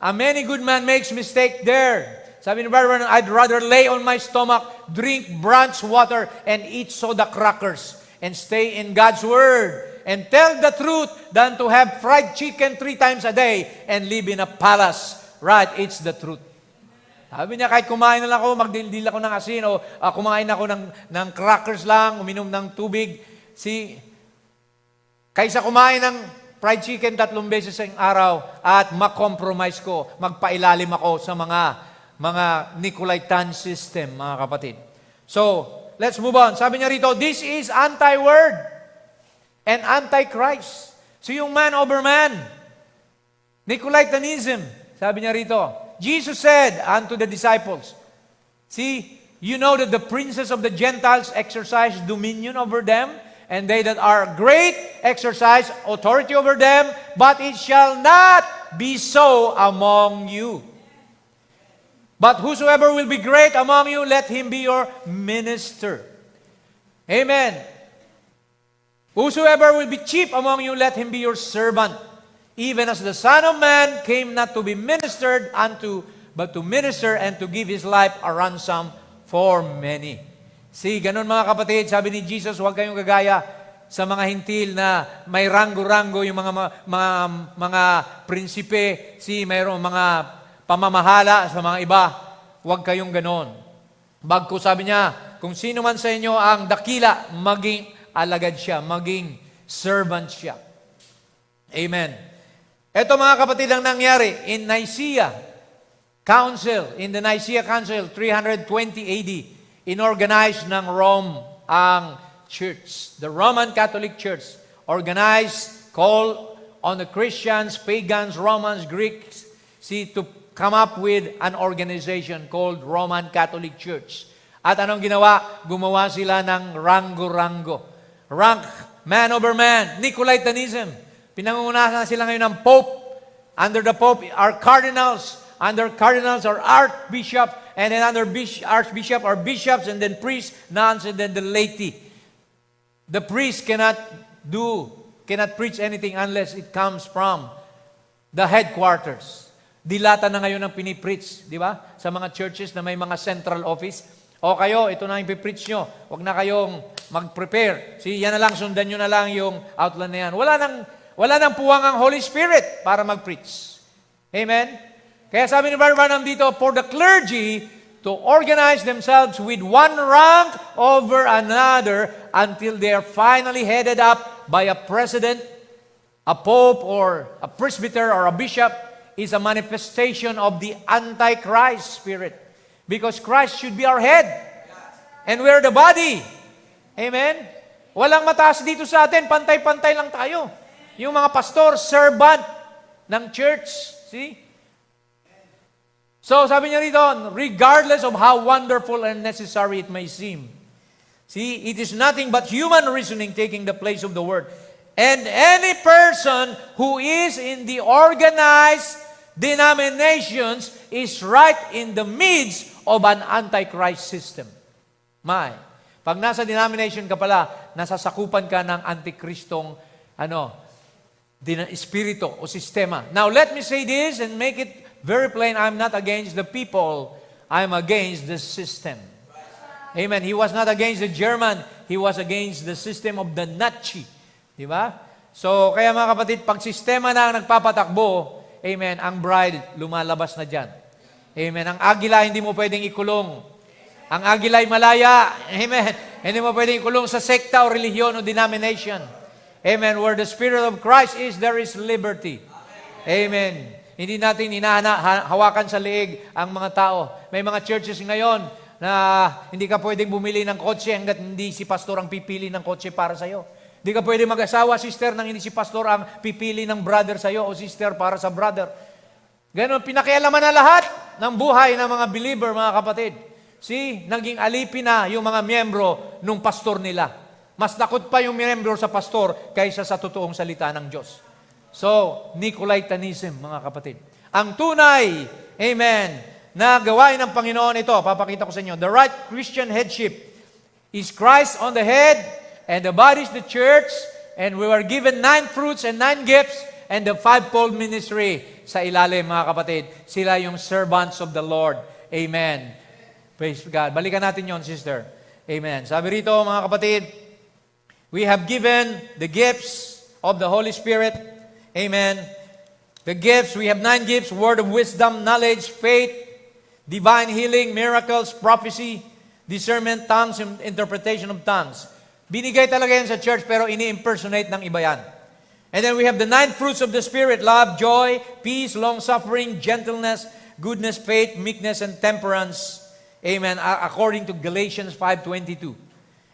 a many good man makes mistake there. Sabi ni Brother, I'd rather lay on my stomach, drink branch water, and eat soda crackers, and stay in God's Word, and tell the truth, than to have fried chicken 3 times a day, and live in a palace. Right, it's the truth. Sabi niya, kahit kumain na lang ako, magdildil ako ng asin, o kumain ako ng crackers lang, uminom ng tubig. Kaysa kumain ng fried chicken 3 beses sa araw, at makompromise ko, magpailalim ako sa mga Nicolaitan system, mga kapatid. So, let's move on. Sabi niya rito, this is anti-word and anti-Christ. So, yung man over man, Nicolaitanism, sabi niya rito, Jesus said unto the disciples, you know that the princes of the Gentiles exercise dominion over them, and they that are great exercise authority over them, but it shall not be so among you. But whosoever will be great among you, let him be your minister. Amen. Whosoever will be chief among you, let him be your servant. Even as the Son of Man came not to be ministered unto, but to minister and to give His life a ransom for many. See, ganun mga kapatid, sabi ni Jesus, huwag kayong gagaya sa mga hintil na may ranggo-ranggo yung mga prinsipe, mayroong mga pamamahala sa mga iba. Huwag kayong ganon. Bagko sabi niya, kung sino man sa inyo ang dakila, maging alagad siya, maging servant siya. Amen. Ito mga kapatid ang nangyari in Nicaea Council, in the Nicaea Council, 320 AD, inorganize ng Rome ang church. The Roman Catholic Church organized, called on the Christians, pagans, Romans, Greeks, to come up with an organization called Roman Catholic Church. At anong ginawa? Gumawa sila ng rango-rango. Rank, man over man, Nicolaitanism. Pinangunahan sila ngayon ng Pope. Under the Pope are cardinals. Under cardinals are archbishops. And then under archbishop are bishops, and then priests, nuns, and then the laity. The priest cannot preach anything unless it comes from the headquarters. Dilata na ngayon ang pinipreach, di ba? Sa mga churches na may mga central office. O kayo, ito na yung pipreach nyo. Huwag na kayong mag-prepare. Yan na lang, sundan nyo na lang yung outline na yan. Wala nang puwang ang Holy Spirit para mag-preach. Amen? Kaya sabi ni Brother Branham dito, for the clergy to organize themselves with one rank over another until they are finally headed up by a president, a pope, or a presbyter, or a bishop, is a manifestation of the Antichrist spirit. Because Christ should be our head. And we're the body. Amen? Walang mataas dito sa atin. Pantay-pantay lang tayo. Yung mga pastor, servant ng church. See? So, sabi niya rito, regardless of how wonderful and necessary it may seem. See, it is nothing but human reasoning taking the place of the Word. And any person who is in the organized denominations is right in the midst of an antichrist system. Pag nasa denomination ka pala, nasasakupan ka ng antikristong espiritu o sistema. Now, let me say this and make it very plain. I'm not against the people. I'm against the system. Amen. He was not against the German. He was against the system of the Nazi. Di ba? So, kaya mga kapatid, pag sistema na ang nagpapatakbo, amen, ang bride, lumalabas na dyan. Amen. Ang agila, hindi mo pwedeng ikulong. Ang agila ay malaya. Amen. Hindi mo pwedeng ikulong sa sekta o relihiyon o denomination. Amen. Where the Spirit of Christ is, there is liberty. Amen. Hindi natin hawakan sa leeg ang mga tao. May mga churches ngayon na hindi ka pwedeng bumili ng kotse hanggat hindi si pastor ang pipili ng kotse para sa'yo. Hindi ka pwedeng mag-asawa, sister, nang hindi si pastor ang pipili ng brother sa'yo o sister para sa brother. Ganon, pinakialaman na lahat ng buhay ng mga believer, mga kapatid. Naging alipin na yung mga miyembro nung pastor nila. Mas takot pa yung miyembro sa pastor kaysa sa totoong salita ng Diyos. So, Nicolaitanism, mga kapatid. Ang tunay, amen, na gawain ng Panginoon ito, papakita ko sa inyo, the right Christian headship is Christ on the head, and the body is the church, and we were given 9 fruits and 9 gifts, and the fivefold ministry sa ilalim, mga kapatid. Sila yung servants of the Lord. Amen. Praise God. Balikan natin yon, sister. Amen. Sabi rito, mga kapatid, we have given the gifts of the Holy Spirit. Amen. The gifts, we have 9 gifts, word of wisdom, knowledge, faith, divine healing, miracles, prophecy, discernment, tongues, and interpretation of tongues. Binigay talaga yan sa church, pero ini-impersonate ng iba yan. And then we have the 9 fruits of the Spirit, love, joy, peace, long-suffering, gentleness, goodness, faith, meekness, and temperance. Amen. According to Galatians 5:22.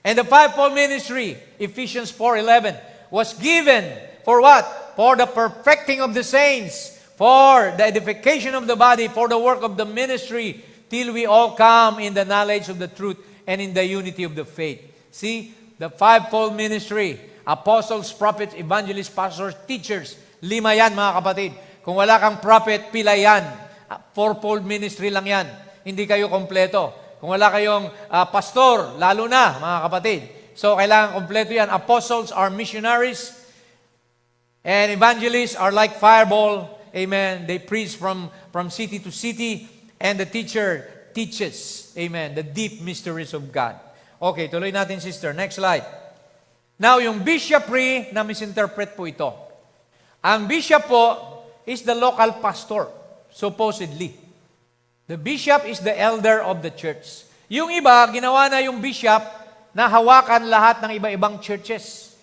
And the fivefold ministry, Ephesians 4:11, was given for what? For the perfecting of the saints, for the edification of the body, for the work of the ministry, till we all come in the knowledge of the truth and in the unity of the faith. See, the fivefold ministry, apostles, prophets, evangelists, pastors, teachers. 5 yan, mga kapatid. Kung wala kang prophet, pila yan. Fourfold ministry lang yan. Hindi kayo kompleto. Kung wala kayong pastor, lalo na, mga kapatid. So, kailangan kompleto yan. Apostles are missionaries. And evangelists are like fireball. Amen. They preach from city to city. And the teacher teaches. Amen. The deep mysteries of God. Okay, tuloy natin, sister. Next slide. Now, yung bishopry na misinterpret po ito. Ang bishop po is the local pastor, supposedly. The bishop is the elder of the church. Yung iba, ginawa na yung bishop na hawakan lahat ng iba-ibang churches.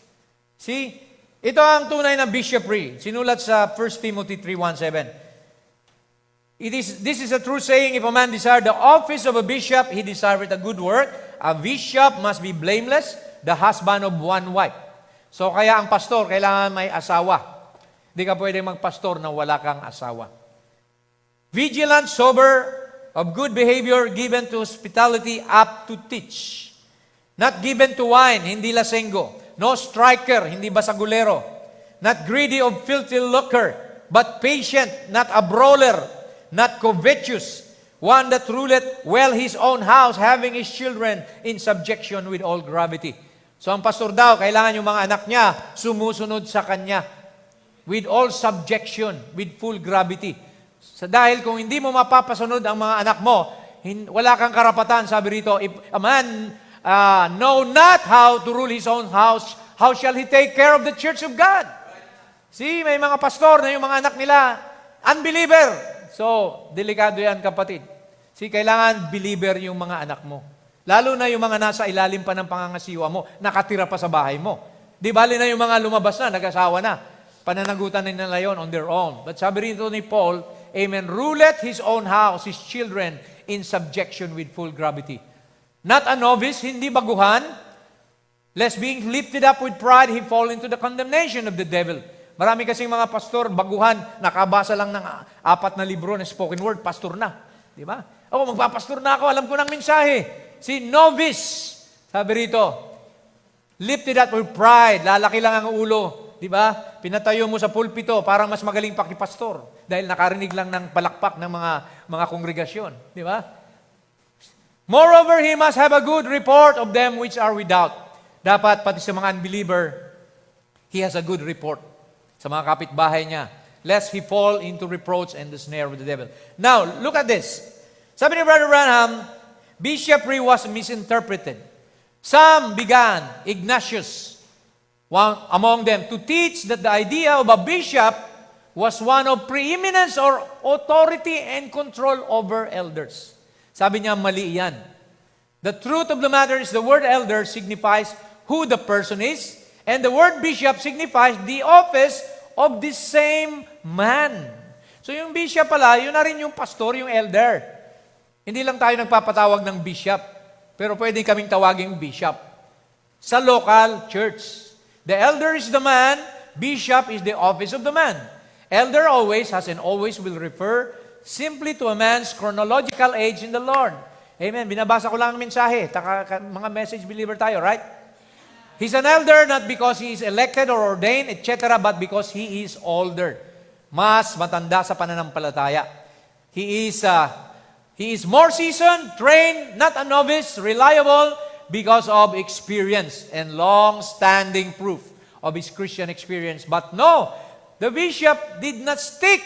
See? Ito ang tunay na bishopry. Sinulat sa 1 Timothy 3:1-7. This is a true saying, if a man desire the office of a bishop, he desireth a good work. A bishop must be blameless, the husband of one wife. So kaya ang pastor, kailangan may asawa. Hindi ka pwede magpastor na wala kang asawa. Vigilant, sober, of good behavior, given to hospitality, apt to teach. Not given to wine, hindi lasenggo. No striker, hindi basagulero. Not greedy of filthy lucre, but patient, not a brawler, not covetous, one that ruleth well his own house, having his children in subjection with all gravity. So ang pastor daw, kailangan yung mga anak niya sumusunod sa kanya with all subjection, with full gravity. Dahil kung hindi mo mapapasunod ang mga anak mo, wala kang karapatan, sabi rito, if a man know not how to rule his own house, how shall he take care of the church of God? See, may mga pastor na yung mga anak nila, unbeliever. So, delikado yan, kapatid. See, kailangan believer yung mga anak mo. Lalo na yung mga nasa ilalim pa ng pangangasiwa mo, nakatira pa sa bahay mo. Di bali na yung mga lumabas na, nag-asawa na. Pananagutan na nila yon on their own. But sabi rito ni Paul, amen, ruleth his own house, his children, in subjection with full gravity. Not a novice, hindi baguhan, lest being lifted up with pride, he fall into the condemnation of the devil. Marami kasing mga pastor, baguhan, nakabasa lang ng 4 na libro na spoken word, pastor na. Di ba? Ako, magpapastor na ako, alam ko ng mensahe. Si novice, sabi rito, lifted up with pride, lalaki lang ang ulo. Di ba? Pinatayo mo sa pulpito, parang mas magaling pakipastor. Dahil nakarinig lang ng palakpak ng mga kongregasyon. Di ba? Moreover, he must have a good report of them which are without. Dapat, pati sa mga unbeliever, he has a good report sa mga kapitbahay niya, lest he fall into reproach and the snare of the devil. Now, look at this. Sabi ni Brother Branham, bishopry was misinterpreted. Some began, Ignatius, one among them, to teach that the idea of a bishop was one of preeminence or authority and control over elders. Sabi niya, mali yan. The truth of the matter is the word elder signifies who the person is, and the word bishop signifies the office of the same man. So yung bishop pala, yun na rin yung pastor, yung elder. Hindi lang tayo nagpapatawag ng bishop, pero pwede kaming tawaging bishop. Sa local church. The elder is the man, bishop is the office of the man. Elder always has and always will refer simply to a man's chronological age in the Lord. Amen. Binabasa ko lang ang mensahe. Mga message believer tayo, right? He's an elder not because he is elected or ordained, etc., but because he is older. Mas matanda sa pananampalataya. He is more seasoned, trained, not a novice, reliable, because of experience and long-standing proof of his Christian experience. But no, the bishop did not stick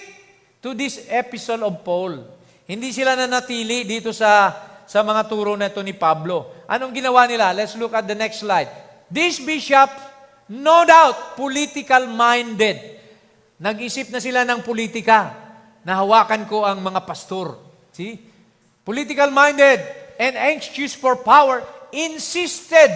to this epistle of Paul. Hindi sila nanatili dito sa mga turo na ito ni Pablo. Anong ginawa nila? Let's look at the next slide. This bishop, no doubt, political-minded. Nag-isip na sila ng politika. Nahawakan ko ang mga pastor. See? Political-minded and anxious for power, insisted.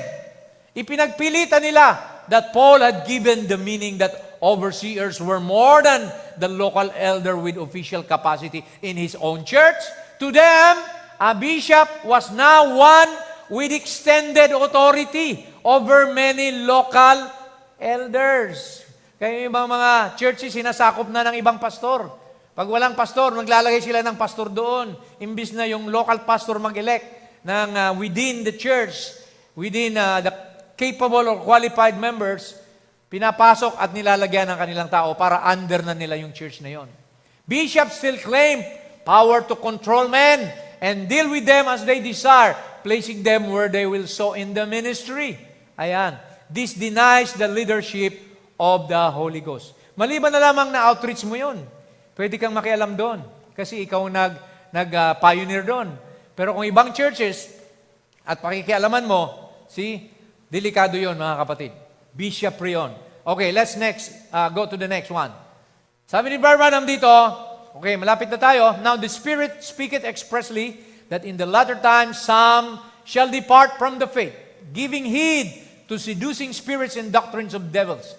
Ipinagpilitan nila that Paul had given the meaning that overseers were more than the local elder with official capacity in his own church. To them, a bishop was now one with extended authority over many local elders. Kaya yung ibang mga churches, sinasakop na ng ibang pastor. Pag walang pastor, maglalagay sila ng pastor doon. Imbis na yung local pastor mag-elect ng within the church, within the capable or qualified members, pinapasok at nilalagyan ng kanilang tao para under na nila yung church na yon. Bishops still claim power to control men and deal with them as they desire, placing them where they will sow in the ministry. Ayan. This denies the leadership of the Holy Ghost. Maliban na lamang na outreach mo yun, pwede kang makialam doon kasi ikaw nag-pioneer doon. Pero kung ibang churches at pakikialaman mo, delikado yon mga kapatid. Bishop Rion. Okay, let's go to the next one. Sabi ni Brother Branham dito, okay, malapit na tayo. Now the Spirit speaketh expressly that in the latter times some shall depart from the faith, giving heed to seducing spirits and doctrines of devils.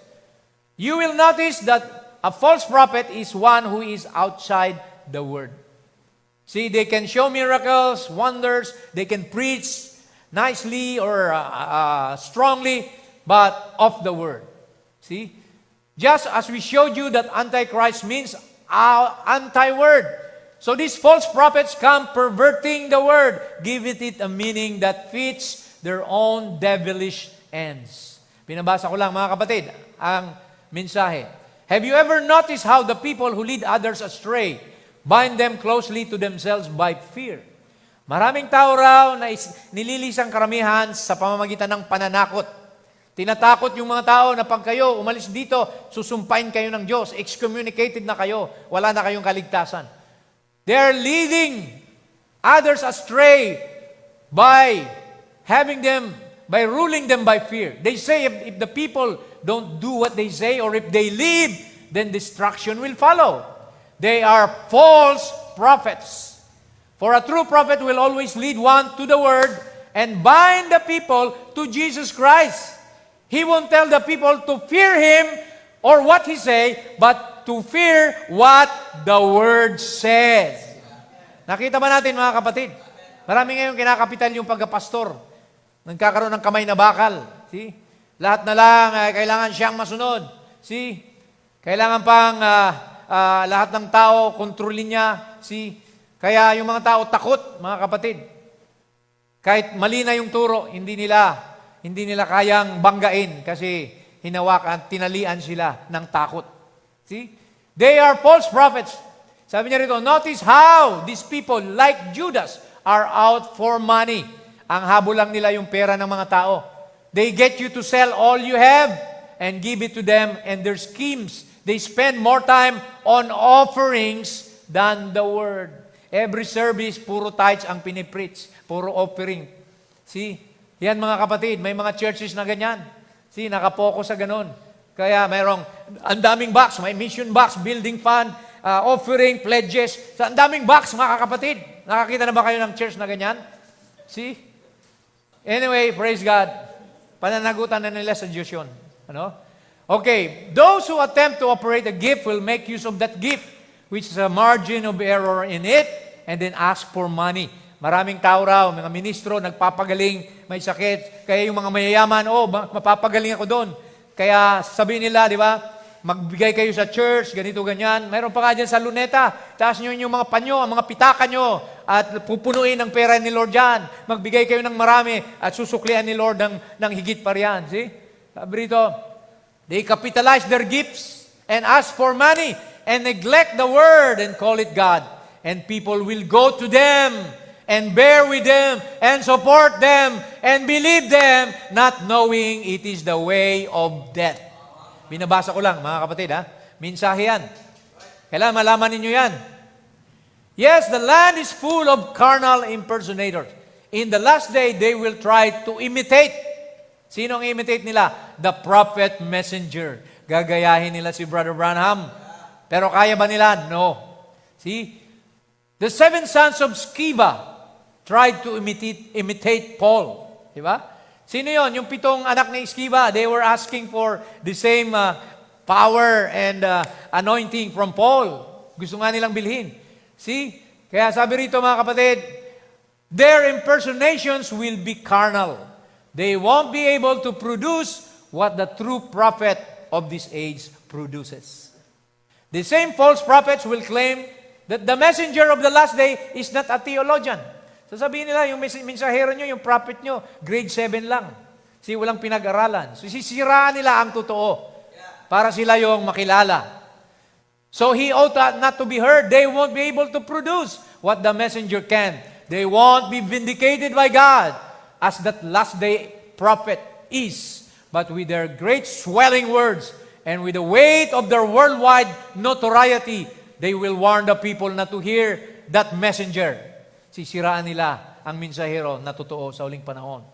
You will notice that a false prophet is one who is outside the Word. See, they can show miracles, wonders, they can preach nicely or strongly, but off the Word. See? Just as we showed you that Antichrist means anti-Word. So these false prophets come perverting the Word, giving it a meaning that fits their own devilish ends. Binabasa ko lang mga kapatid, ang mensahe. Have you ever noticed how the people who lead others astray bind them closely to themselves by fear? Maraming tao raw na nililis ang karamihan sa pamamagitan ng pananakot. Tinatakot yung mga tao na pag kayo umalis dito, susumpain kayo ng Diyos, excommunicated na kayo, wala na kayong kaligtasan. They're leading others astray by ruling them by fear. They say if the people don't do what they say or if they leave, then destruction will follow. They are false prophets. For a true prophet will always lead one to the Word and bind the people to Jesus Christ. He won't tell the people to fear Him or what He say, but to fear what the Word says. Nakita ba natin mga kapatid? Marami ngayon kinakapital yung pagkapastor. Nagkakaroon ng kamay na bakal. See? Lahat na lang, kailangan siyang masunod. See? Kailangan pang lahat ng tao, kontrolin niya. See? Kaya yung mga tao takot, mga kapatid. Kahit mali na yung turo, hindi nila kayang banggain kasi hinawakan, tinalian sila ng takot. See? They are false prophets. Sabi niya rito, notice how these people, like Judas, are out for money. Ang habol lang nila yung pera ng mga tao. They get you to sell all you have and give it to them and their schemes. They spend more time on offerings than the Word. Every service, puro tithes ang pinipreach. Puro offering. See? Yan mga kapatid, may mga churches na ganyan. See, nakapokus sa ganun. Kaya mayroong ang daming box, may mission box, building fund, offering, pledges. Ang daming box mga kapatid. Nakakita na ba kayo ng church na ganyan? See? Anyway, praise God. Pananagutan na nila sa Diyos yun. Ano? Okay, those who attempt to operate a gift will make use of that gift, which is a margin of error in it, and then ask for money. Maraming tao raw, mga ministro, nagpapagaling, may sakit. Kaya yung mga mayayaman, mapapagaling ako doon. Kaya sabihin nila, di ba, magbigay kayo sa church, ganito, ganyan. Mayroon pa nga dyan sa luneta. Taas nyo yung mga panyo, ang mga pitaka nyo, at pupunuin ang pera ni Lord dyan. Magbigay kayo ng marami, at susuklian ni Lord ng higit pa riyan. See? Sabi rito, they capitalize their gifts and ask for money and neglect the Word and call it God. And people will go to them and bear with them and support them and believe them, not knowing it is the way of death. Binabasa ko lang, mga kapatid, ha? Mensahe yan. Kailangan malaman ninyo yan. Yes, the land is full of carnal impersonators. In the last day, they will try to imitate. Sino ang imitate nila? The prophet messenger. Gagayahin nila si Brother Branham. Pero kaya ba nila? No. See? The 7 sons of Sceva tried to imitate Paul. Diba? Sino yon? Yung 7 anak ni Sceva, they were asking for the same power and anointing from Paul. Gusto nga nilang bilhin. See? Kaya sabi rito mga kapatid, their impersonations will be carnal. They won't be able to produce what the true prophet of this age produces. The same false prophets will claim that the messenger of the last day is not a theologian. Sasabihin nila, yung mensahero nyo, yung prophet nyo, grade 7 lang. Kasi walang pinag-aralan. So, sisiraan nila ang totoo para sila yung makilala. So, he ought not to be heard. They won't be able to produce what the messenger can. They won't be vindicated by God as that last day prophet is, but with their great swelling words and with the weight of their worldwide notoriety, they will warn the people not to hear that messenger. Sisiraan nila ang mensahero na totoo sa huling panahon.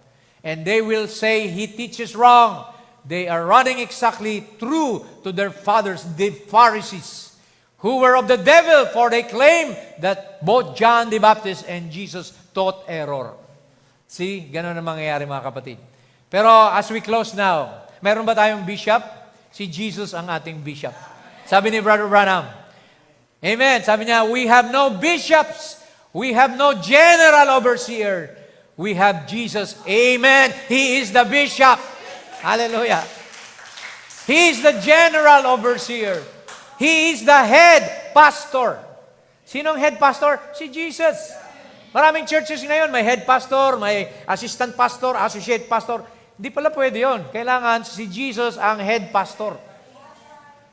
And they will say, he teaches wrong. They are running exactly true to their fathers, the Pharisees, who were of the devil, for they claim that both John the Baptist and Jesus taught error. See, ganun ang mangyayari mga kapatid. Pero as we close now, meron ba tayong bishop? Si Jesus ang ating bishop. Sabi ni Brother Branham, amen, sabi niya, we have no bishops, we have no general overseer, we have Jesus. Amen. He is the bishop. Hallelujah. He is the general overseer. He is the head pastor. Sinong head pastor? Si Jesus. Maraming churches ngayon, may head pastor, may assistant pastor, associate pastor. Hindi pala pwede yun. Kailangan si Jesus ang head pastor.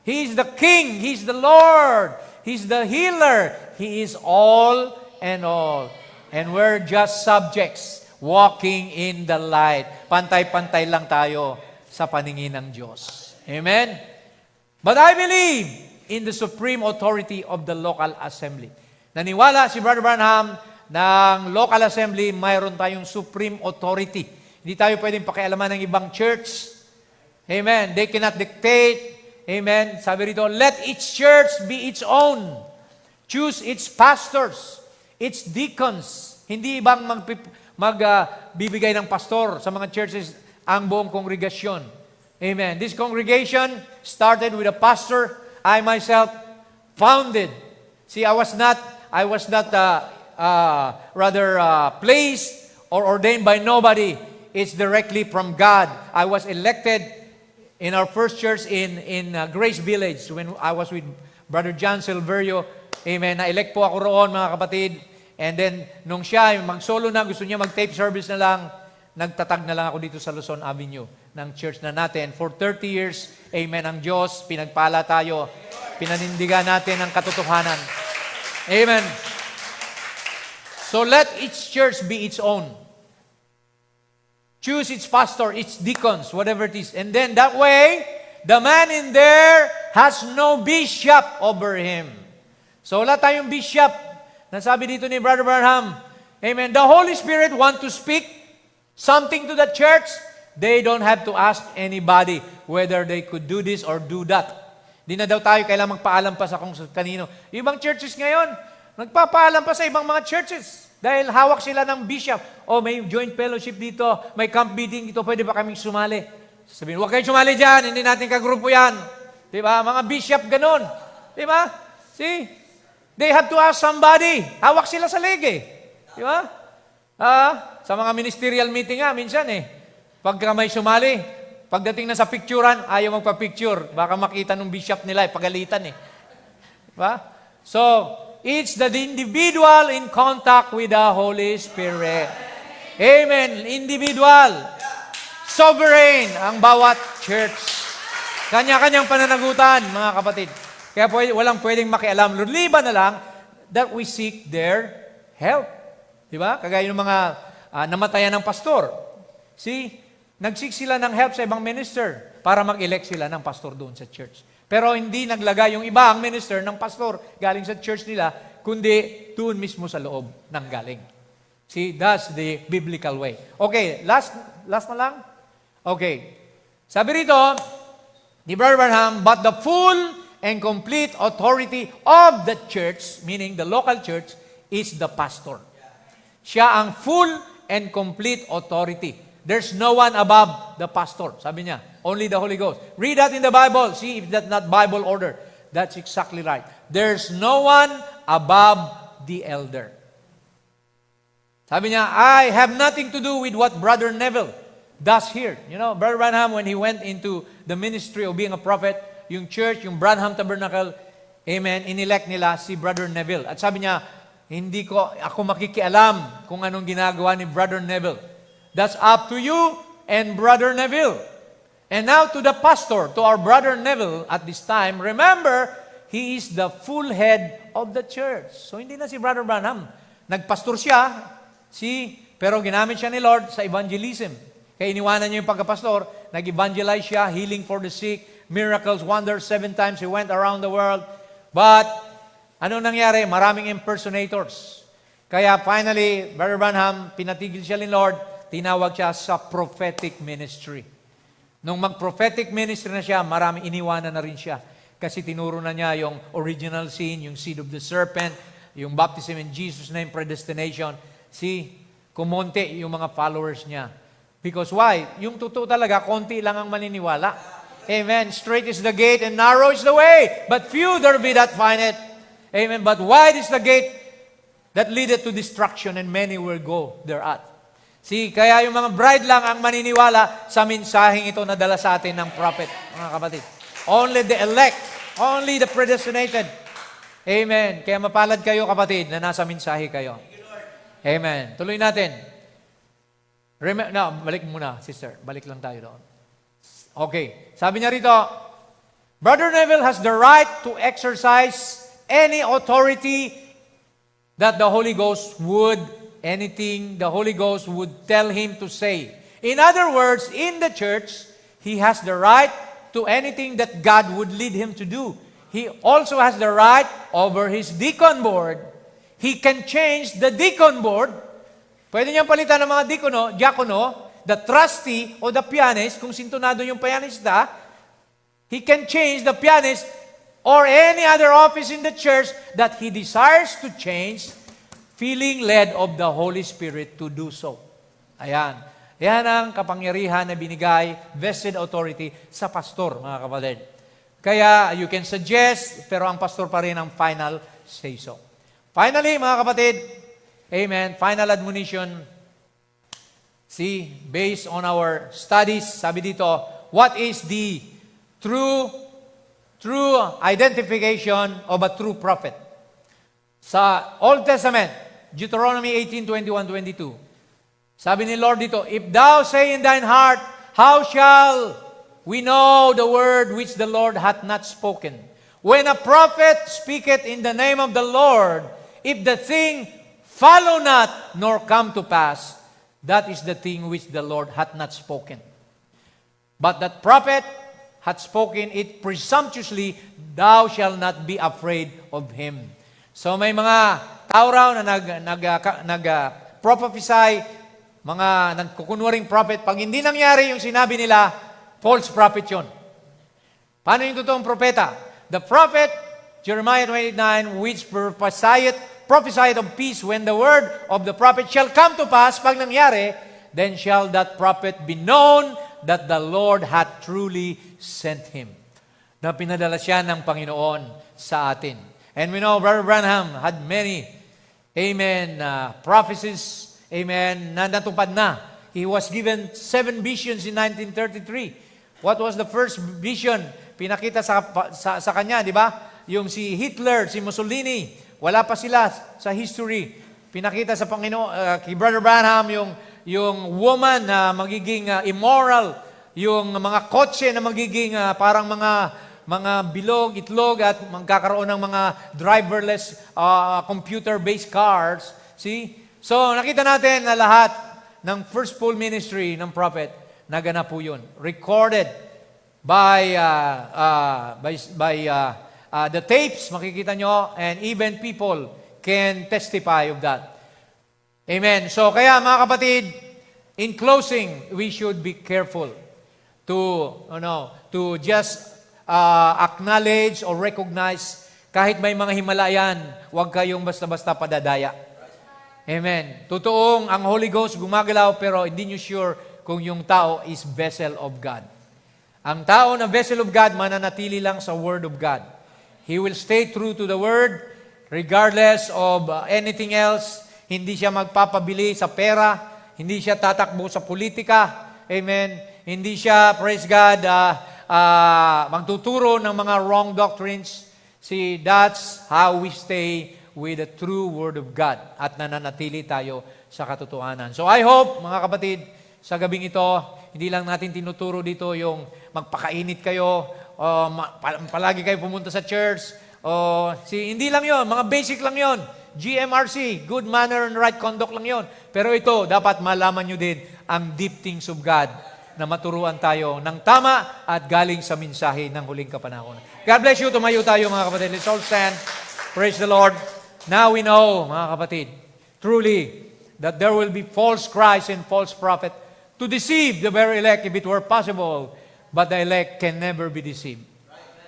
He is the King. He is the Lord. He is the healer. He is all and all. And we're just subjects walking in the light. Pantay-pantay lang tayo sa paningin ng Diyos. Amen? But I believe in the supreme authority of the local assembly. Naniwala si Brother Branham ng local assembly, mayroon tayong supreme authority. Hindi tayo pwedeng pakialaman ng ibang church. Amen? They cannot dictate. Amen? Sabi rito, let each church be its own. Choose its pastors, its deacons. Hindi ibang magbibigay ng pastor sa mga churches ang buong kongregasyon. Amen. This congregation started with a pastor. I myself founded. See, I was not placed or ordained by nobody. It's directly from God. I was elected in our first church in Grace Village when I was with Brother John Silverio. Amen. Na-elect po ako roon, mga kapatid. And then, nung siya mag-solo na, gusto niya mag-tape service na lang, nagtatag na lang ako dito sa Luzon Avenue ng church na natin. For 30 years, amen, ang Diyos, pinagpala tayo, pinanindigan natin ang katotohanan. Amen. So let each church be its own. Choose its pastor, its deacons, whatever it is. And then that way, the man in there has no bishop over him. So wala tayong bishop. Nasabi dito ni Brother Branham, amen, the Holy Spirit want to speak something to the church. They don't have to ask anybody whether they could do this or do that. Di na daw tayo kailangang magpaalam pa sa kung kanino. Yung ibang churches ngayon, nagpapaalam pa sa ibang mga churches dahil hawak sila ng bishop. O may joint fellowship dito, may camp meeting dito, pwede ba kaming sumali? Sabihin, huwag kayong sumali dyan, hindi natin kagrupo yan. Diba? Mga bishop, ganun. Diba? See? They have to ask somebody. Hawak sila sa leg eh. Diba? Sa mga ministerial meeting nga, minsan pagka may sumali, pagdating na sa picturean, ayaw magpa-picture. Baka makita ng bishop nila, pagalitan eh. Diba? So, it's the individual in contact with the Holy Spirit. Amen. Individual. Sovereign ang bawat church. Kanya-kanyang pananagutan, mga kapatid. Kaya walang pwedeng makialam. Liban na lang that we seek their help. Diba? Kagaya ng mga namatayan ng pastor. See? Nag-seek sila ng help sa ibang minister para mag-elect sila ng pastor doon sa church. Pero hindi naglagay yung iba ang minister ng pastor galing sa church nila, kundi doon mismo sa loob ng galing. See, that's the biblical way. Okay, last na lang. Okay. Sabi rito, ni Brother Branham, but the full and complete authority of the church, meaning the local church, is the pastor. Siya ang full and complete authority. There's no one above the pastor. Sabi niya, only the Holy Ghost. Read that in the Bible. See if that's not Bible order. That's exactly right. There's no one above the elder. Sabi niya, I have nothing to do with what Brother Neville does here. You know, Brother Branham, when he went into the ministry of being a prophet, yung church, yung Branham Tabernacle, amen, inelect nila si Brother Neville. At sabi niya, ako makikialam kung anong ginagawa ni Brother Neville. That's up to you and Brother Neville. And now to the pastor, to our Brother Neville at this time, remember, he is the full head of the church. So hindi na si Brother Branham. Nagpastor siya, pero ginamit siya ni Lord sa evangelism. Kaya iniwanan niya yung pagkapastor, nag-evangelize siya, healing for the sick, miracles, wonders, 7 times he went around the world. But, ano nangyari? Maraming impersonators. Kaya finally, Brother Branham, pinatigil siya ni Lord, tinawag siya sa prophetic ministry. Nung mag-prophetic ministry na siya, maraming iniwanan na rin siya. Kasi tinuro na niya yung original sin, yung seed of the serpent, yung baptism in Jesus' name, predestination. Kumonte yung mga followers niya. Because why? Yung totoo talaga, konti lang ang maniniwala. Amen. Straight is the gate and narrow is the way, but few there be that find it. Amen. But wide is the gate that leadeth to destruction, and many will go thereat. Kaya yung mga bride lang ang maniniwala sa mensaheng ito na dala sa atin ng prophet, mga kapatid. Only the elect, only the predestinated. Amen. Kaya mapalad kayo, kapatid, na nasa mensahe kayo. Amen. Tuloy natin. Balik muna, sister. Balik lang tayo doon. Okay. Sabi niya rito, Brother Neville has the right to exercise any authority that the Holy Ghost would tell him to say. In other words, in the church, he has the right to anything that God would lead him to do. He also has the right over his deacon board. He can change the deacon board. Pwede niyang palitan ng mga diakono, the trustee o the pianist, kung sintonado yung pianista, he can change the pianist or any other office in the church that he desires to change, feeling led of the Holy Spirit to do so. Ayan. Yan ang kapangyarihan na binigay, vested authority sa pastor, mga kapatid. Kaya you can suggest, pero ang pastor pa rin ang final say so. Finally, mga kapatid, amen, final admonition. Based on our studies, sabi dito, what is the true identification of a true prophet? Sa Old Testament, Deuteronomy 18:21-22. Sabi ni Lord dito, if thou say in thine heart, how shall we know the word which the Lord hath not spoken? When a prophet speaketh in the name of the Lord, if the thing follow not, nor come to pass, that is the thing which the Lord hath not spoken. But that prophet hath spoken it presumptuously, thou shalt not be afraid of him. So may mga tao raw na nag-prophesy, mga nagkukunwaring prophet, pag hindi nangyari yung sinabi nila, false prophet yun. Paano yung totoong propeta? The prophet, Jeremiah 29, which prophesied of peace when the word of the prophet shall come to pass, pag nangyari, then shall that prophet be known that the Lord hath truly sent him. Na pinadala siya ng Panginoon sa atin. And we know Brother Branham had many, prophecies, na natupad na. He was given 7 visions in 1933. What was the first vision? Pinakita sa kanya, di ba? Yung si Hitler, si Mussolini, wala pa sila sa history. Pinakita sa Panginoon, kay Brother Branham, yung woman na magiging immoral, yung mga kotse na magiging parang mga bilog, itlog, at magkakaroon ng mga driverless computer-based cars. So, nakita natin na lahat ng first full ministry ng prophet, naganap po yun. Recorded by the tapes, makikita nyo, and even people can testify of that. Amen. So, kaya mga kapatid, in closing, we should be careful to just acknowledge or recognize kahit may mga himalayan, huwag kayong basta-basta padadaya. Amen. Totoong ang Holy Ghost gumagalaw pero hindi nyo sure kung yung tao is vessel of God. Ang tao na vessel of God, mananatili lang sa Word of God. He will stay true to the Word regardless of anything else. Hindi siya magpapabili sa pera. Hindi siya tatakbo sa politika. Amen. Hindi siya, praise God, magtuturo ng mga wrong doctrines. See, that's how we stay with the true Word of God at nananatili tayo sa katotohanan. So I hope, mga kapatid, sa gabing ito, hindi lang natin tinuturo dito yung magpakainit kayo, palagi kayo pumunta sa church, hindi lang yon, mga basic lang yon. GMRC, good manner and right conduct lang yon. Pero ito, dapat malaman nyo din ang deep things of God na maturuan tayo ng tama at galing sa mensahe ng huling kapanahonan. God bless you. Tumayo tayo mga kapatid. Let's all stand. Praise the Lord. Now we know, mga kapatid, truly, that there will be false Christ and false prophet to deceive the very elect if it were possible. But the elect can never be deceived.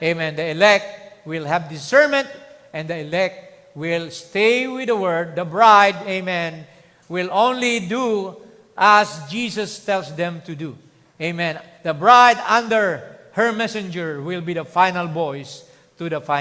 Amen. The elect will have discernment and the elect will stay with the word. The bride, amen, will only do as Jesus tells them to do. Amen. The bride under her messenger will be the final voice to the final.